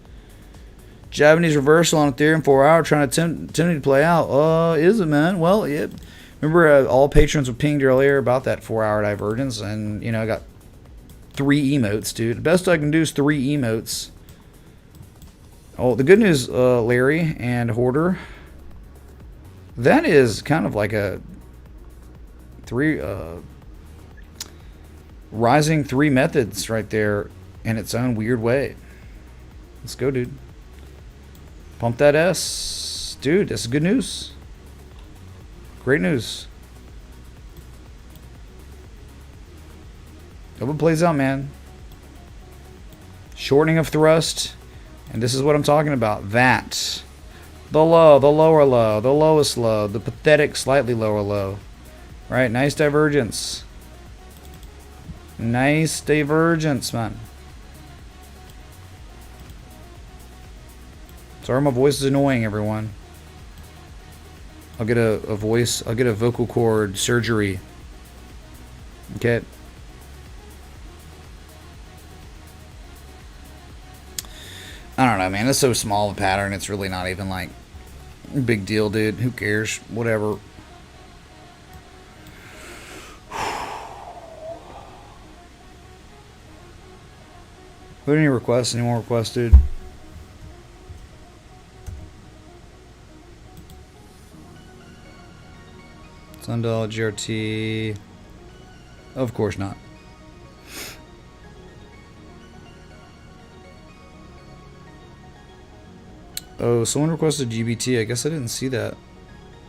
Japanese reversal on Ethereum 4-hour trying to to play out. Is it, man? Well, yeah. Remember, all patrons were pinged earlier about that 4-hour divergence, and I got 3 emotes, dude. The best I can do is 3 emotes. Oh, the good news, Larry and Hoarder, that is kind of like a rising 3 methods right there in its own weird way. Let's go, dude. Pump that S. Dude, this is good news. Great news. Hope it plays out, man. Shortening of thrust. And this is what I'm talking about. That. The low, the lower low, the lowest low, the pathetic slightly lower low. Right? Nice divergence. Nice divergence, man. Sorry, my voice is annoying, everyone. I'll get a vocal cord surgery. Okay. I don't know, man. It's so small of a pattern. It's really not even like big deal, dude. Who cares? Whatever. Put any requests? Any more requests, dude? Sundial, GRT. Of course not. Oh, someone requested GBT. I guess I didn't see that.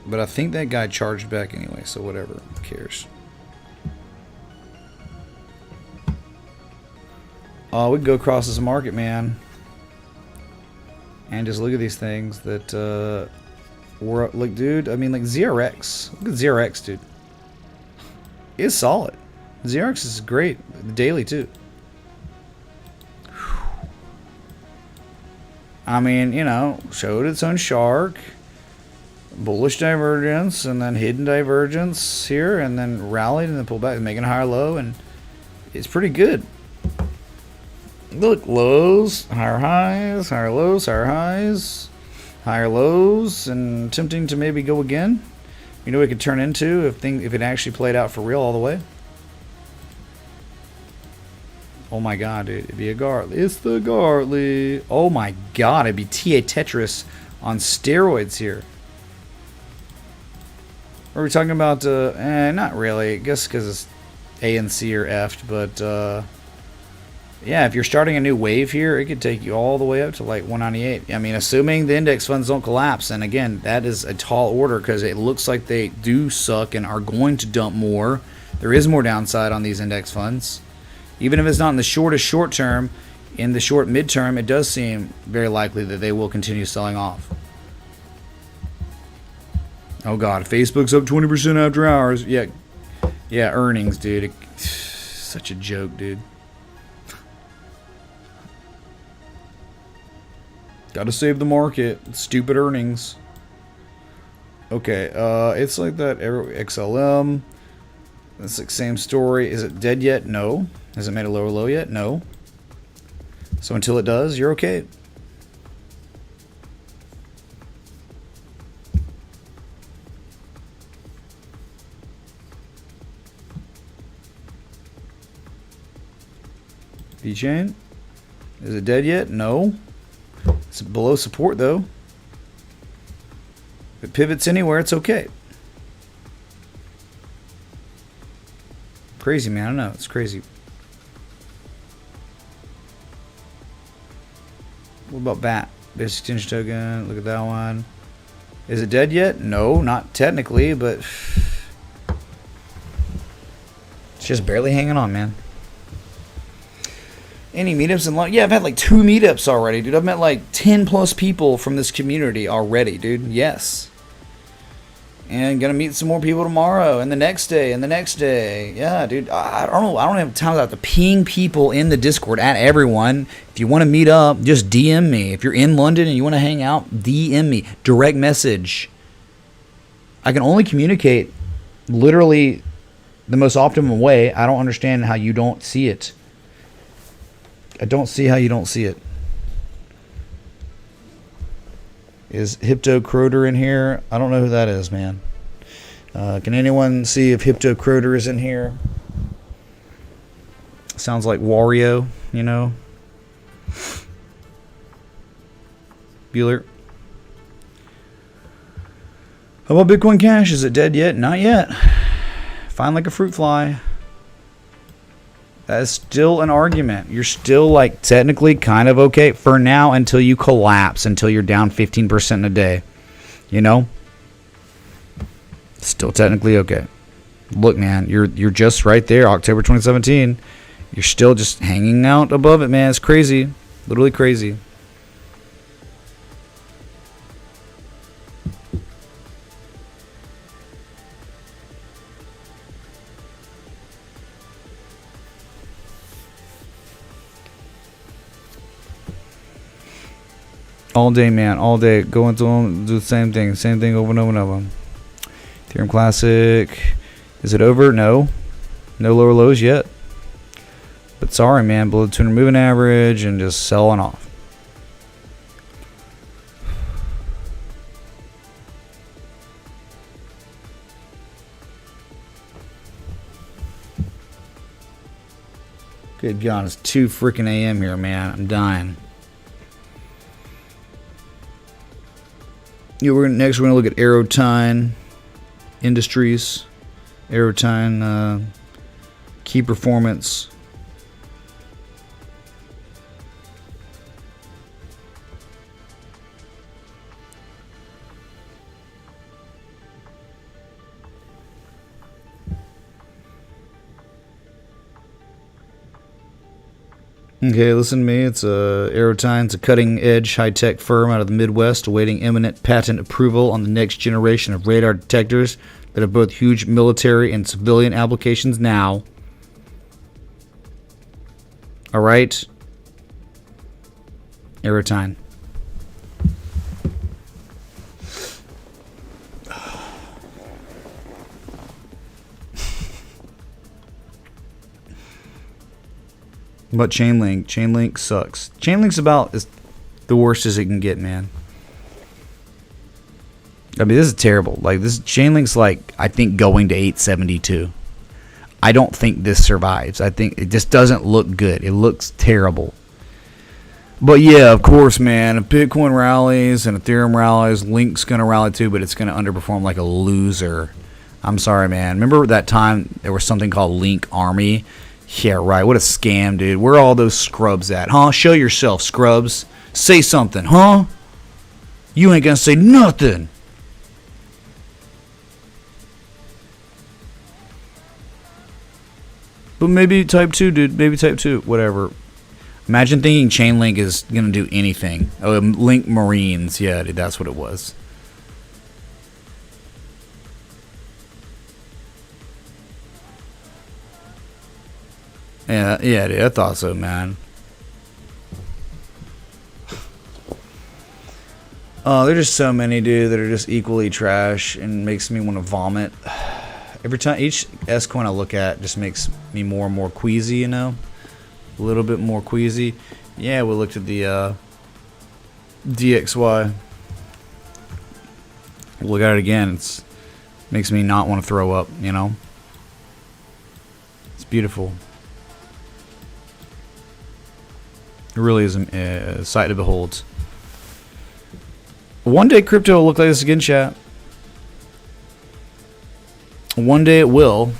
But I think that guy charged back anyway, so whatever. Who cares? We can go across this market, man, and just look at these things that were like, dude. I mean, like ZRX. Look at ZRX, dude. It's solid. ZRX is great. The daily too. I mean, you know, showed its own shark, bullish divergence, and then hidden divergence here, and then rallied and then pulled back, making a higher low, and it's pretty good. Look, lows, higher highs, higher lows, higher highs, higher lows, and tempting to maybe go again. You know what it could turn into if it actually played out for real all the way. Oh my god, dude, it'd be a Gartley. It's the Gartley. Oh my god, it'd be TA Tetris on steroids here. Are we talking about, not really. I guess because it's A and C are effed, but, yeah, if you're starting a new wave here, it could take you all the way up to like 198. I mean, assuming the index funds don't collapse, and again, that is a tall order because it looks like they do suck and are going to dump more. There is more downside on these index funds. Even if it's not in the shortest short term, in the short midterm, it does seem very likely that they will continue selling off. Oh god, Facebook's up 20% after hours. Yeah, earnings, dude. Such a joke, dude. Gotta save the market. Stupid earnings. Okay, it's like that XLM. That's the same story. Is it dead yet? No. Has it made a lower low yet? No. So until it does, you're okay. V-chain. Is it dead yet? No. It's below support though. If it pivots anywhere, it's okay. Crazy, man. I don't know. It's crazy. What about BAT? Basic attention token. Look at that one. Is it dead yet? No, not technically, but it's just barely hanging on, man. Any meetups in London? Yeah, I've had like 2 meetups already, dude. I've met like 10 plus people from this community already, dude. Yes. And gonna meet some more people tomorrow, and the next day, and the next day. Yeah, dude. I don't know. I don't have time to ping people in the Discord at everyone. If you want to meet up, just DM me. If you're in London and you want to hang out, DM me. Direct message. I can only communicate literally the most optimum way. I don't understand how you don't see it. I don't see how you don't see it. Is Hypto Croter in here? I don't know who that is, man. Can anyone see if Hypto Croter is in here? Sounds like Wario, you know. Bueller. How about Bitcoin Cash? Is it dead yet? Not yet. Fine like a fruit fly. That is still an argument. You're still like technically kind of okay for now until you collapse, until you're down 15% in a day. You know? Still technically okay. Look, man, you're just right there, October 2017. You're still just hanging out above it, man. It's crazy. Literally crazy. All day, man. All day. Going through them, do the same thing. Same thing over and over and over. Ethereum Classic. Is it over? No. No lower lows yet. But sorry, man. Below 200 moving average and just selling off. Good God. It's 2 freaking a.m. here, man. I'm dying. Yeah, next we're gonna look at Aerotine Industries, Aerotine key performance. Okay, listen to me. It's Aerotyne's a cutting-edge, high-tech firm out of the Midwest awaiting imminent patent approval on the next generation of radar detectors that have both huge military and civilian applications now. All right? Aerotyne. But Chainlink sucks. Chainlink's about as the worst as it can get, man. I mean, this is terrible. Like, this Chainlink's like, I think, going to 872. I don't think this survives. I think it just doesn't look good. It looks terrible. But yeah, of course, man. If Bitcoin rallies and Ethereum rallies, Link's going to rally too, but it's going to underperform like a loser. I'm sorry, man. Remember that time there was something called Link Army? Yeah, right. What a scam, dude. Where are all those scrubs at? Huh? Show yourself, scrubs. Say something, huh? You ain't gonna say nothing. But maybe type 2, dude. Maybe type 2. Whatever. Imagine thinking Chainlink is gonna do anything. Oh, Link Marines. Yeah, dude, that's what it was. Yeah, dude, I thought so, man. Oh, there's just so many, dude, that are just equally trash and makes me want to vomit. Every time, each S coin I look at just makes me more and more queasy, you know? A little bit more queasy. Yeah, we looked at the DXY. Look at it again. It's makes me not want to throw up, you know? It's beautiful. It really is a sight to behold. One day crypto will look like this again, chat. One day it will,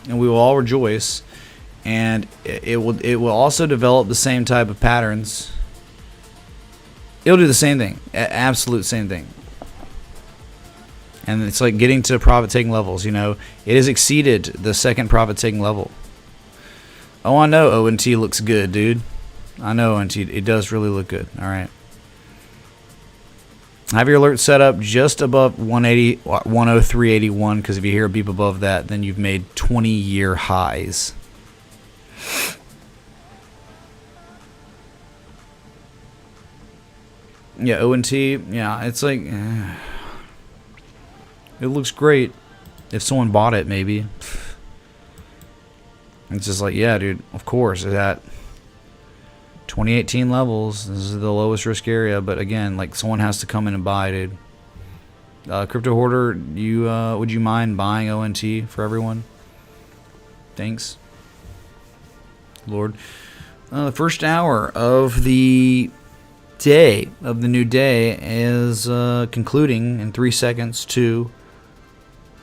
and we will all rejoice. And it will also develop the same type of patterns. It'll do the same thing, absolute same thing. And it's like getting to profit-taking levels. You know, it has exceeded the second profit-taking level. Oh, I know ONT looks good, dude. I know ONT. It does really look good. All right. Have your alert set up just above 103.81, because if you hear a beep above that, then you've made 20-year highs. Yeah, ONT. Yeah, it's like it looks great if someone bought it. Maybe it's just like, yeah, dude. Of course, it's at 2018 levels. This is the lowest risk area, but again, like, someone has to come in and buy, dude. Crypto hoarder, you would you mind buying ONT for everyone? Thanks, Lord. The first hour of the day of the new day is concluding in 3 seconds. 2,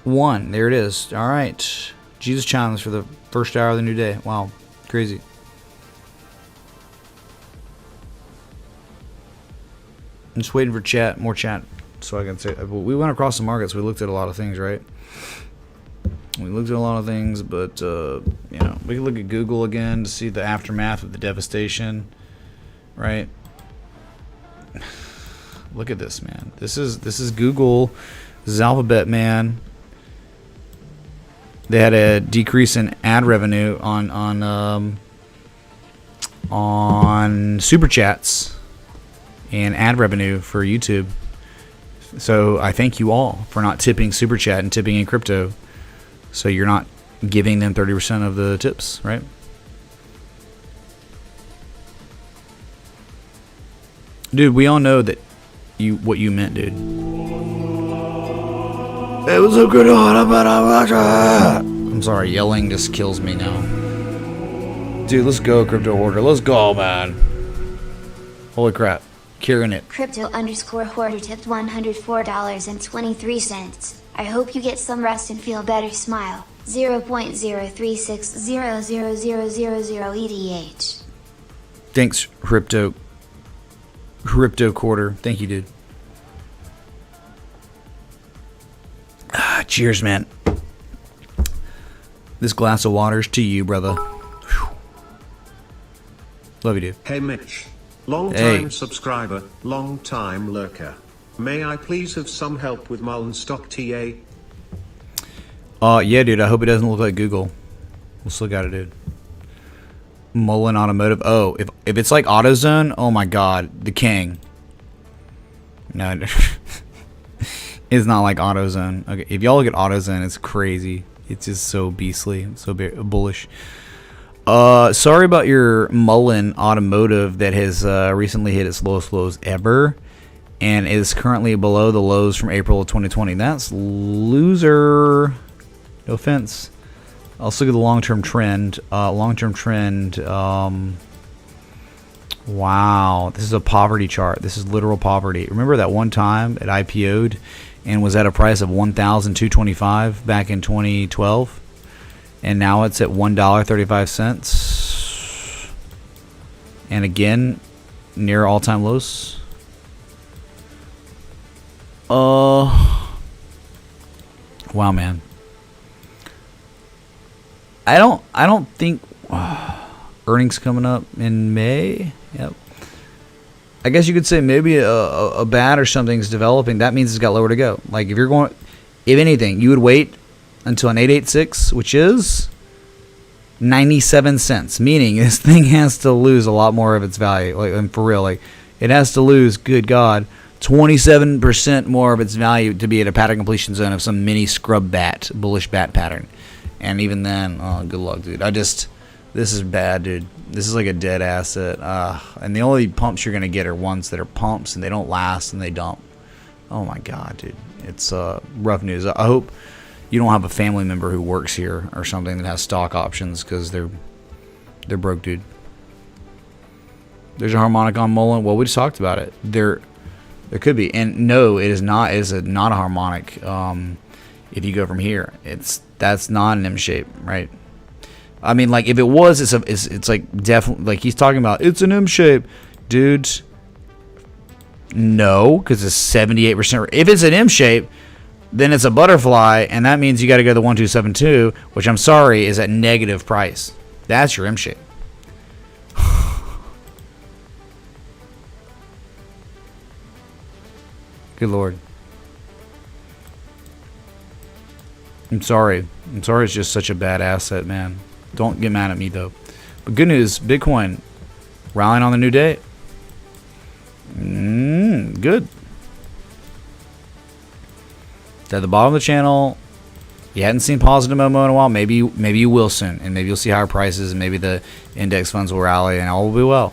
1. There it is. All right, Jesus chimes for the first hour of the new day. Wow, crazy. I'm just waiting for chat, more chat, so I can say. We went across the markets. We looked at a lot of things, right? We looked at a lot of things, but you know, we can look at Google again to see the aftermath of the devastation, right? Look at this, man. This is Google. This is Alphabet, man. They had a decrease in ad revenue on super chats and ad revenue for YouTube. So I thank you all for not tipping super chat and tipping in crypto. So you're not giving them 30% of the tips, right? Dude, we all know that what you meant, dude. It was a good one. I'm sorry, yelling just kills me now. Dude, let's go, crypto hoarder. Let's go, man. Holy crap. Curing it. Crypto_hoarder tipped $104.23. I hope you get some rest and feel better. Smile. 0.036000000 ETH. Thanks, Crypto Quarter. Thank you, dude. Cheers, man. This glass of water's to you, brother. Whew. Love you, dude. Hey Mitch. Long Hey. time subscriber, long time lurker. May I please have some help with Mullen stock TA? Yeah, dude. I hope it doesn't look like Google. We'll still got it, dude. Mullen Automotive. Oh, if it's like AutoZone, oh my God, the king. No, it's not like AutoZone. Okay, if y'all look at AutoZone, it's crazy. It's just so beastly, so bullish. Sorry about your Mullen Automotive that has recently hit its lowest lows ever, and is currently below the lows from April of 2020. That's loser. No offense. Let's look at the long-term trend. Long-term trend. Wow, this is a poverty chart. This is literal poverty. Remember that one time it IPO'd and was at a price of $1,225 back in 2012, and now it's at $1.35, and again near all-time lows. Wow, man. I don't think earnings coming up in May. Yep. I guess you could say maybe a bat or something's developing. That means it's got lower to go. Like if anything, you would wait until an 886, which is 97 cents. Meaning this thing has to lose a lot more of its value. Like, and for real, like it has to lose, good God, 27% more of its value to be at a pattern completion zone of some mini scrub bat, bullish bat pattern. And even then, oh, good luck, dude. This is bad, dude. This is like a dead asset. And the only pumps you're going to get are ones that are pumps and they don't last and they dump. Oh my God, dude. It's rough news. I hope you don't have a family member who works here or something that has stock options, because they're broke, dude. There's a harmonic on Mullen. Well, we just talked about it. There could be. And no, it is not. It is not a harmonic. If you go from here, that's not an M shape, right? I mean, like if it was, it's like definitely, like he's talking about it's an M shape, dude. No, because it's 78%. If it's an M shape, then it's a butterfly, and that means you got to go to the 1272, which I'm sorry is at negative price. That's your M shape. Good Lord. I'm sorry. It's just such a bad asset, man. Don't get mad at me, though. But good news, Bitcoin rallying on the new day. Good. It's at the bottom of the channel. You hadn't seen positive Momo in a while. Maybe you will soon, and maybe you'll see higher prices, and maybe the index funds will rally, and all will be well.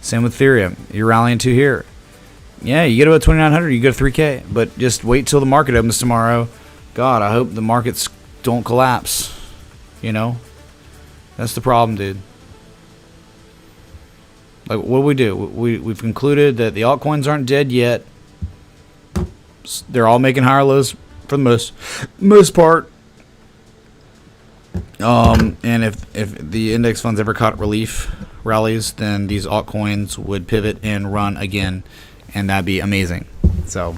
Same with Ethereum. You're rallying to here. Yeah, you get about 2,900, you go to 3K. But just wait till the market opens tomorrow. God, I hope the markets don't collapse. You know? That's the problem, dude. Like, what do we do? We've concluded that the altcoins aren't dead yet. They're all making higher lows for the most part. And if the index funds ever caught relief rallies, then these altcoins would pivot and run again, and that'd be amazing. So,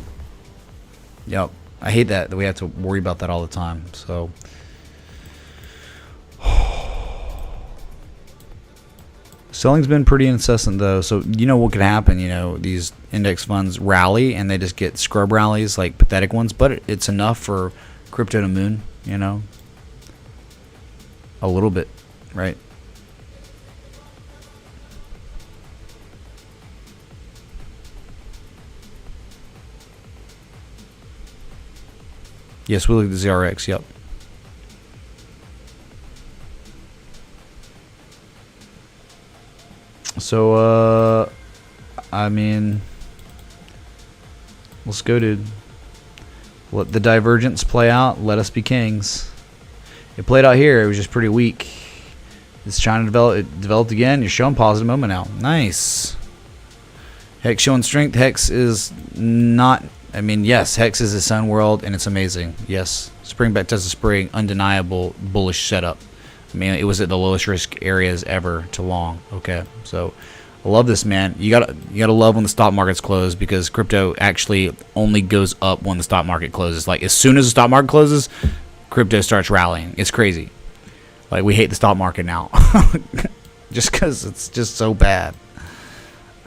yep. I hate that we have to worry about that all the time. So, selling's been pretty incessant though. So you know what could happen? You know, these index funds rally and they just get scrub rallies, like pathetic ones. But it's enough for crypto to moon. You know, a little bit, right? Yes, we look at the ZRX, yep. So, I mean, let's go, dude. Let the divergence play out. Let us be kings. It played out here. It was just pretty weak. It's trying to develop. It developed again. You're showing positive moment now. Nice. Hex showing strength. Hex is not... I mean, yes, Hex is its own world, and it's amazing. Yes, spring back Tesla spring, undeniable bullish setup. I mean, it was at the lowest risk areas ever to long. Okay, so I love this, man. You gotta love when the stock market's closed, because crypto actually only goes up when the stock market closes. Like as soon as the stock market closes, crypto starts rallying. It's crazy. Like we hate the stock market now. just because it's just so bad.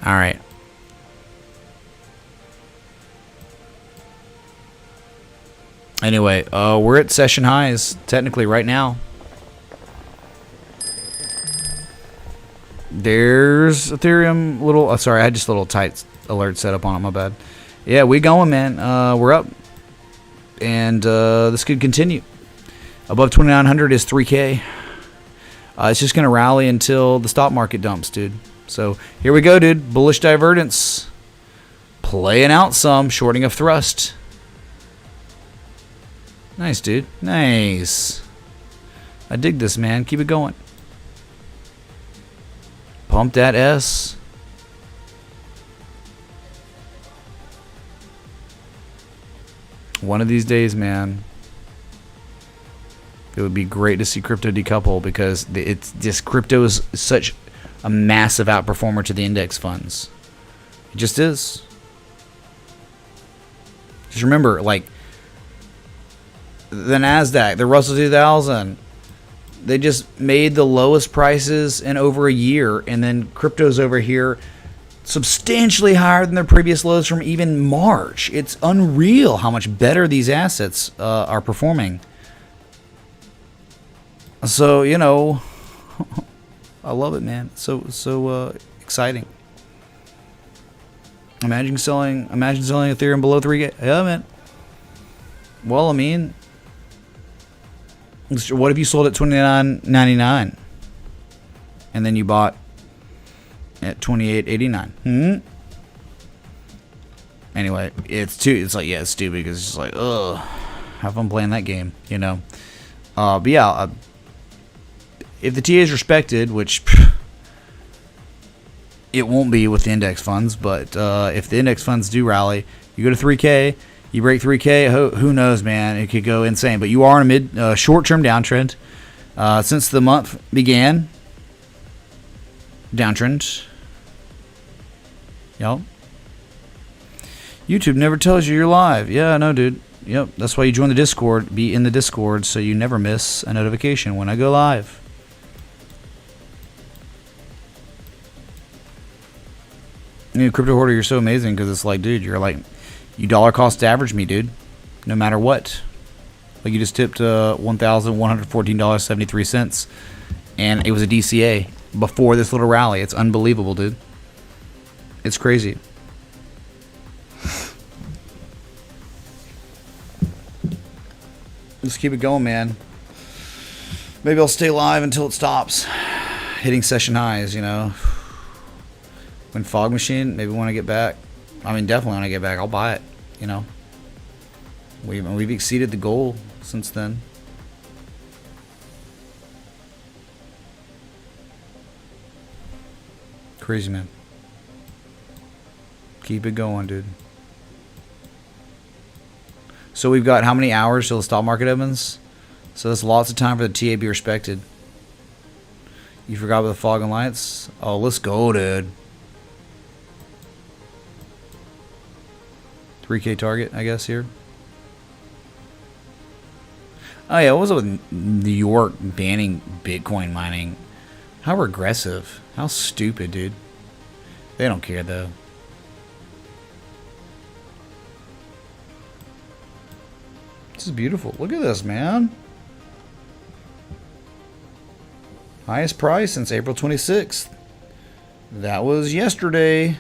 All right. Anyway, we're at session highs technically right now. There's Ethereum little. Sorry, I had just a little tight alert set up on it. My bad. Yeah, we going, man. We're up, and this could continue. Above 2,900 is 3K. It's just gonna rally until the stock market dumps, dude. So here we go, dude. Bullish divergence, playing out some shorting of thrust. Nice, dude. Nice. I dig this, man. Keep it going. Pump that S. One of these days, man, it would be great to see crypto decouple, because it's just crypto is such a massive outperformer to the index funds. It just is. Just remember, like, the NASDAQ, the Russell 2000, they just made the lowest prices in over a year, and then crypto's over here substantially higher than their previous lows from even March. It's unreal how much better these assets are performing. So, you know, I love it, man. So exciting. Imagine selling Ethereum below 3K. Yeah, man. Well, I mean, what if you sold at $29.99 and then you bought at $28.89? Anyway, it's stupid, because it's just like, ugh, have fun playing that game, you know. But yeah, if the TA is respected, which it won't be with the index funds, but if the index funds do rally, you go to 3K, you break 3K, who knows, man? It could go insane. But you are in a short-term downtrend since the month began. Downtrend. Yup. YouTube never tells you you're live. Yeah, I know, dude. Yep, that's why you join the Discord. Be in the Discord so you never miss a notification when I go live. You know, Crypto Hoarder, you're so amazing, because it's like, dude, you're like, you dollar cost average me, dude, no matter what. Like, you just tipped $1,114.73, and it was a DCA before this little rally. It's unbelievable, dude. It's crazy. Just keep it going, man. Maybe I'll stay live until it stops hitting session highs, you know. When Fog Machine, maybe when I get back. I mean, definitely when I get back, I'll buy it, you know. We've exceeded the goal since then. Crazy, man. Keep it going, dude. So we've got how many hours till the stock market opens? So that's lots of time for the TA to be respected. You forgot about the fog and lights? Oh, let's go, dude. 3K target, I guess, here. Oh, yeah, what was it with New York banning Bitcoin mining? How regressive. How stupid, dude. They don't care, though. This is beautiful. Look at this, man. Highest price since April 26th. That was yesterday.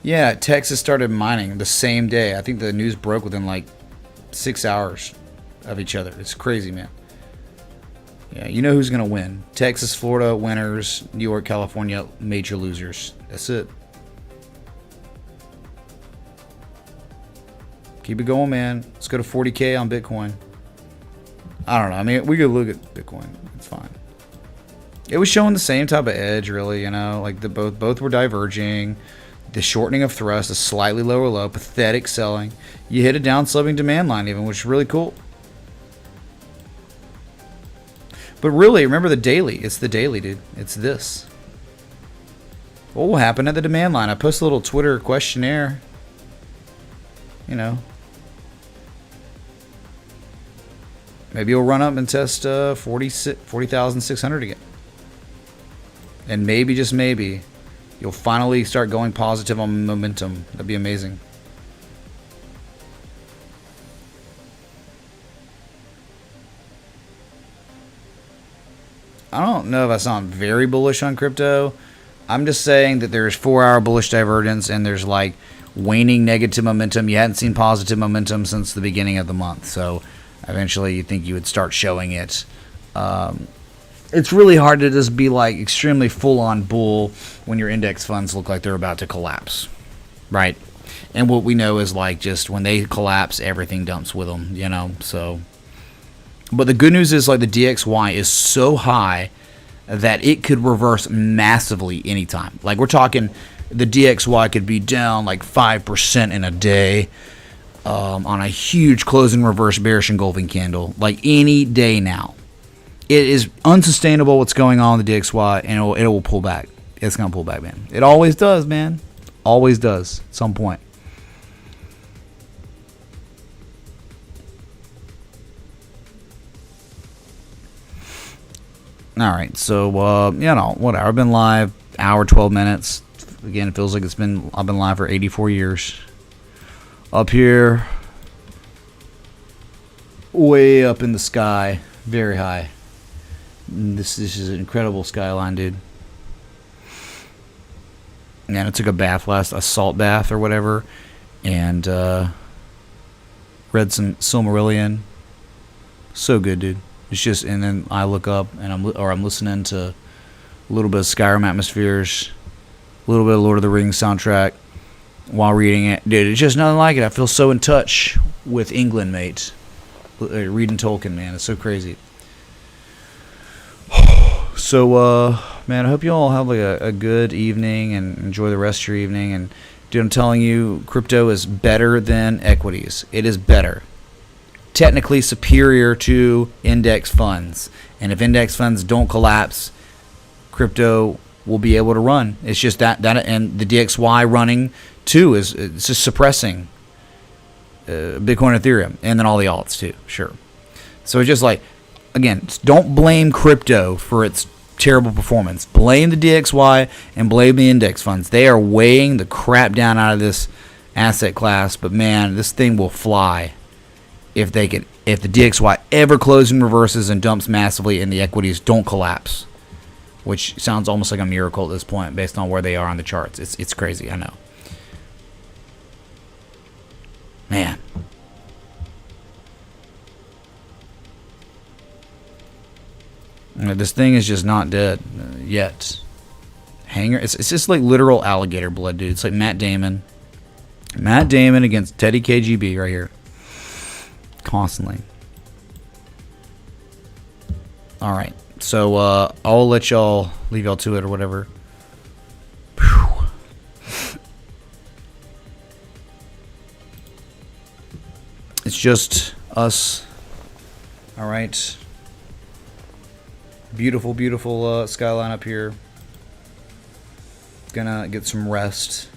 Yeah, Texas started mining the same day. I think the news broke within like 6 hours of each other. It's crazy, man. Yeah, you know who's going to win. Texas, Florida, winners. New York, California, major losers. That's it. Keep it going, man. Let's go to 40K on Bitcoin. I don't know. I mean, we could look at Bitcoin. It's fine. It was showing the same type of edge, really, you know. Like, both were diverging. The shortening of thrust, a slightly lower low, pathetic selling. You hit a down-sloping demand line even, which is really cool. But really, remember the daily. It's the daily, dude. It's this. What will happen at the demand line? I posted a little Twitter questionnaire. you know, maybe you'll run up and test 40,600 again. And maybe, just maybe, you'll finally start going positive on momentum. That'd be amazing. I don't know if I sound very bullish on crypto. I'm just saying that there's 4-hour bullish divergence and there's like waning negative momentum. You hadn't seen positive momentum since the beginning of the month. So eventually you think you would start showing it. It's really hard to just be like extremely full-on bull when your index funds look like they're about to collapse, right? And what we know is like just when they collapse, everything dumps with them, you know, so... But the good news is like the DXY is so high that it could reverse massively anytime. Like we're talking the DXY could be down like 5% in a day on a huge closing reverse bearish engulfing candle, like any day now. It is unsustainable what's going on with the DXY, and it will pull back. It's going to pull back, man. It always does, man. Always does at some point. All right, so you know, whatever. I've been live hour 12 minutes. Again, it feels like I've been live for 84 years. Up here, way up in the sky, very high. This is an incredible skyline, dude. And I took a bath a salt bath or whatever, and read some Silmarillion. So good, dude. It's just, and then I look up and I'm listening to a little bit of Skyrim Atmospheres, a little bit of Lord of the Rings soundtrack while reading it. Dude, it's just nothing like it. I feel so in touch with England, mate. Reading Tolkien, man. It's so crazy. So, man, I hope you all have like a good evening and enjoy the rest of your evening. And dude, I'm telling you, crypto is better than equities. It is better. Technically superior to index funds. And if index funds don't collapse, crypto will be able to run. It's just that and the DXY running too it's just suppressing Bitcoin and Ethereum, and then all the alts too, sure. So it's just like, again, don't blame crypto for its terrible performance. Blame the DXY and blame the index funds. They are weighing the crap down out of this asset class, but man, this thing will fly. If the DXY ever closes and reverses and dumps massively and the equities don't collapse, which sounds almost like a miracle at this point based on where they are on the charts. It's crazy, I know. Man. This thing is just not dead yet. Hanger, it's just like literal alligator blood, dude. It's like Matt Damon. Matt Damon against Teddy KGB right here. Constantly. All right, so I'll leave y'all to it or whatever. Whew. It's just us. All right, beautiful, beautiful skyline up here. Gonna get some rest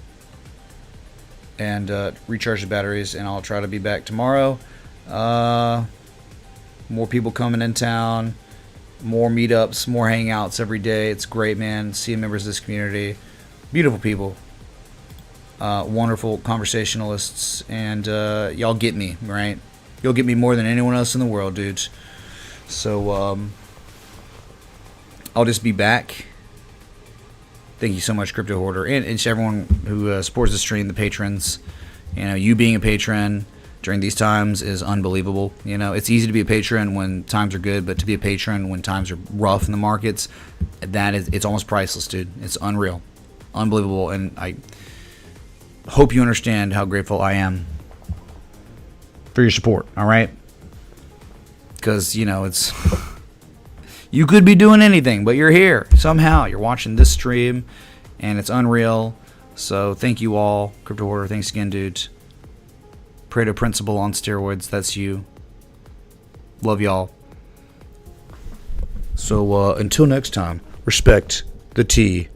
and recharge the batteries, and I'll try to be back tomorrow. More people coming in town, more meetups, more hangouts every day. It's great, man. Seeing members of this community, beautiful people, wonderful conversationalists, and y'all get me, right? You'll get me more than anyone else in the world, dudes. So I'll just be back. Thank you so much, Crypto Hoarder, and to everyone who supports the stream, the patrons. You know, you being a patron during these times is unbelievable. You know, it's easy to be a patron when times are good, but to be a patron when times are rough in the markets, it's almost priceless, dude. It's unreal, unbelievable, and I hope you understand how grateful I am for your support. All right, because you know it's you could be doing anything, but you're here somehow. You're watching this stream, and it's unreal. So thank you all, Crypto Hoarder. Thanks again, dude. Pareto Principle on steroids. That's you. Love y'all. So until next time, respect the TA.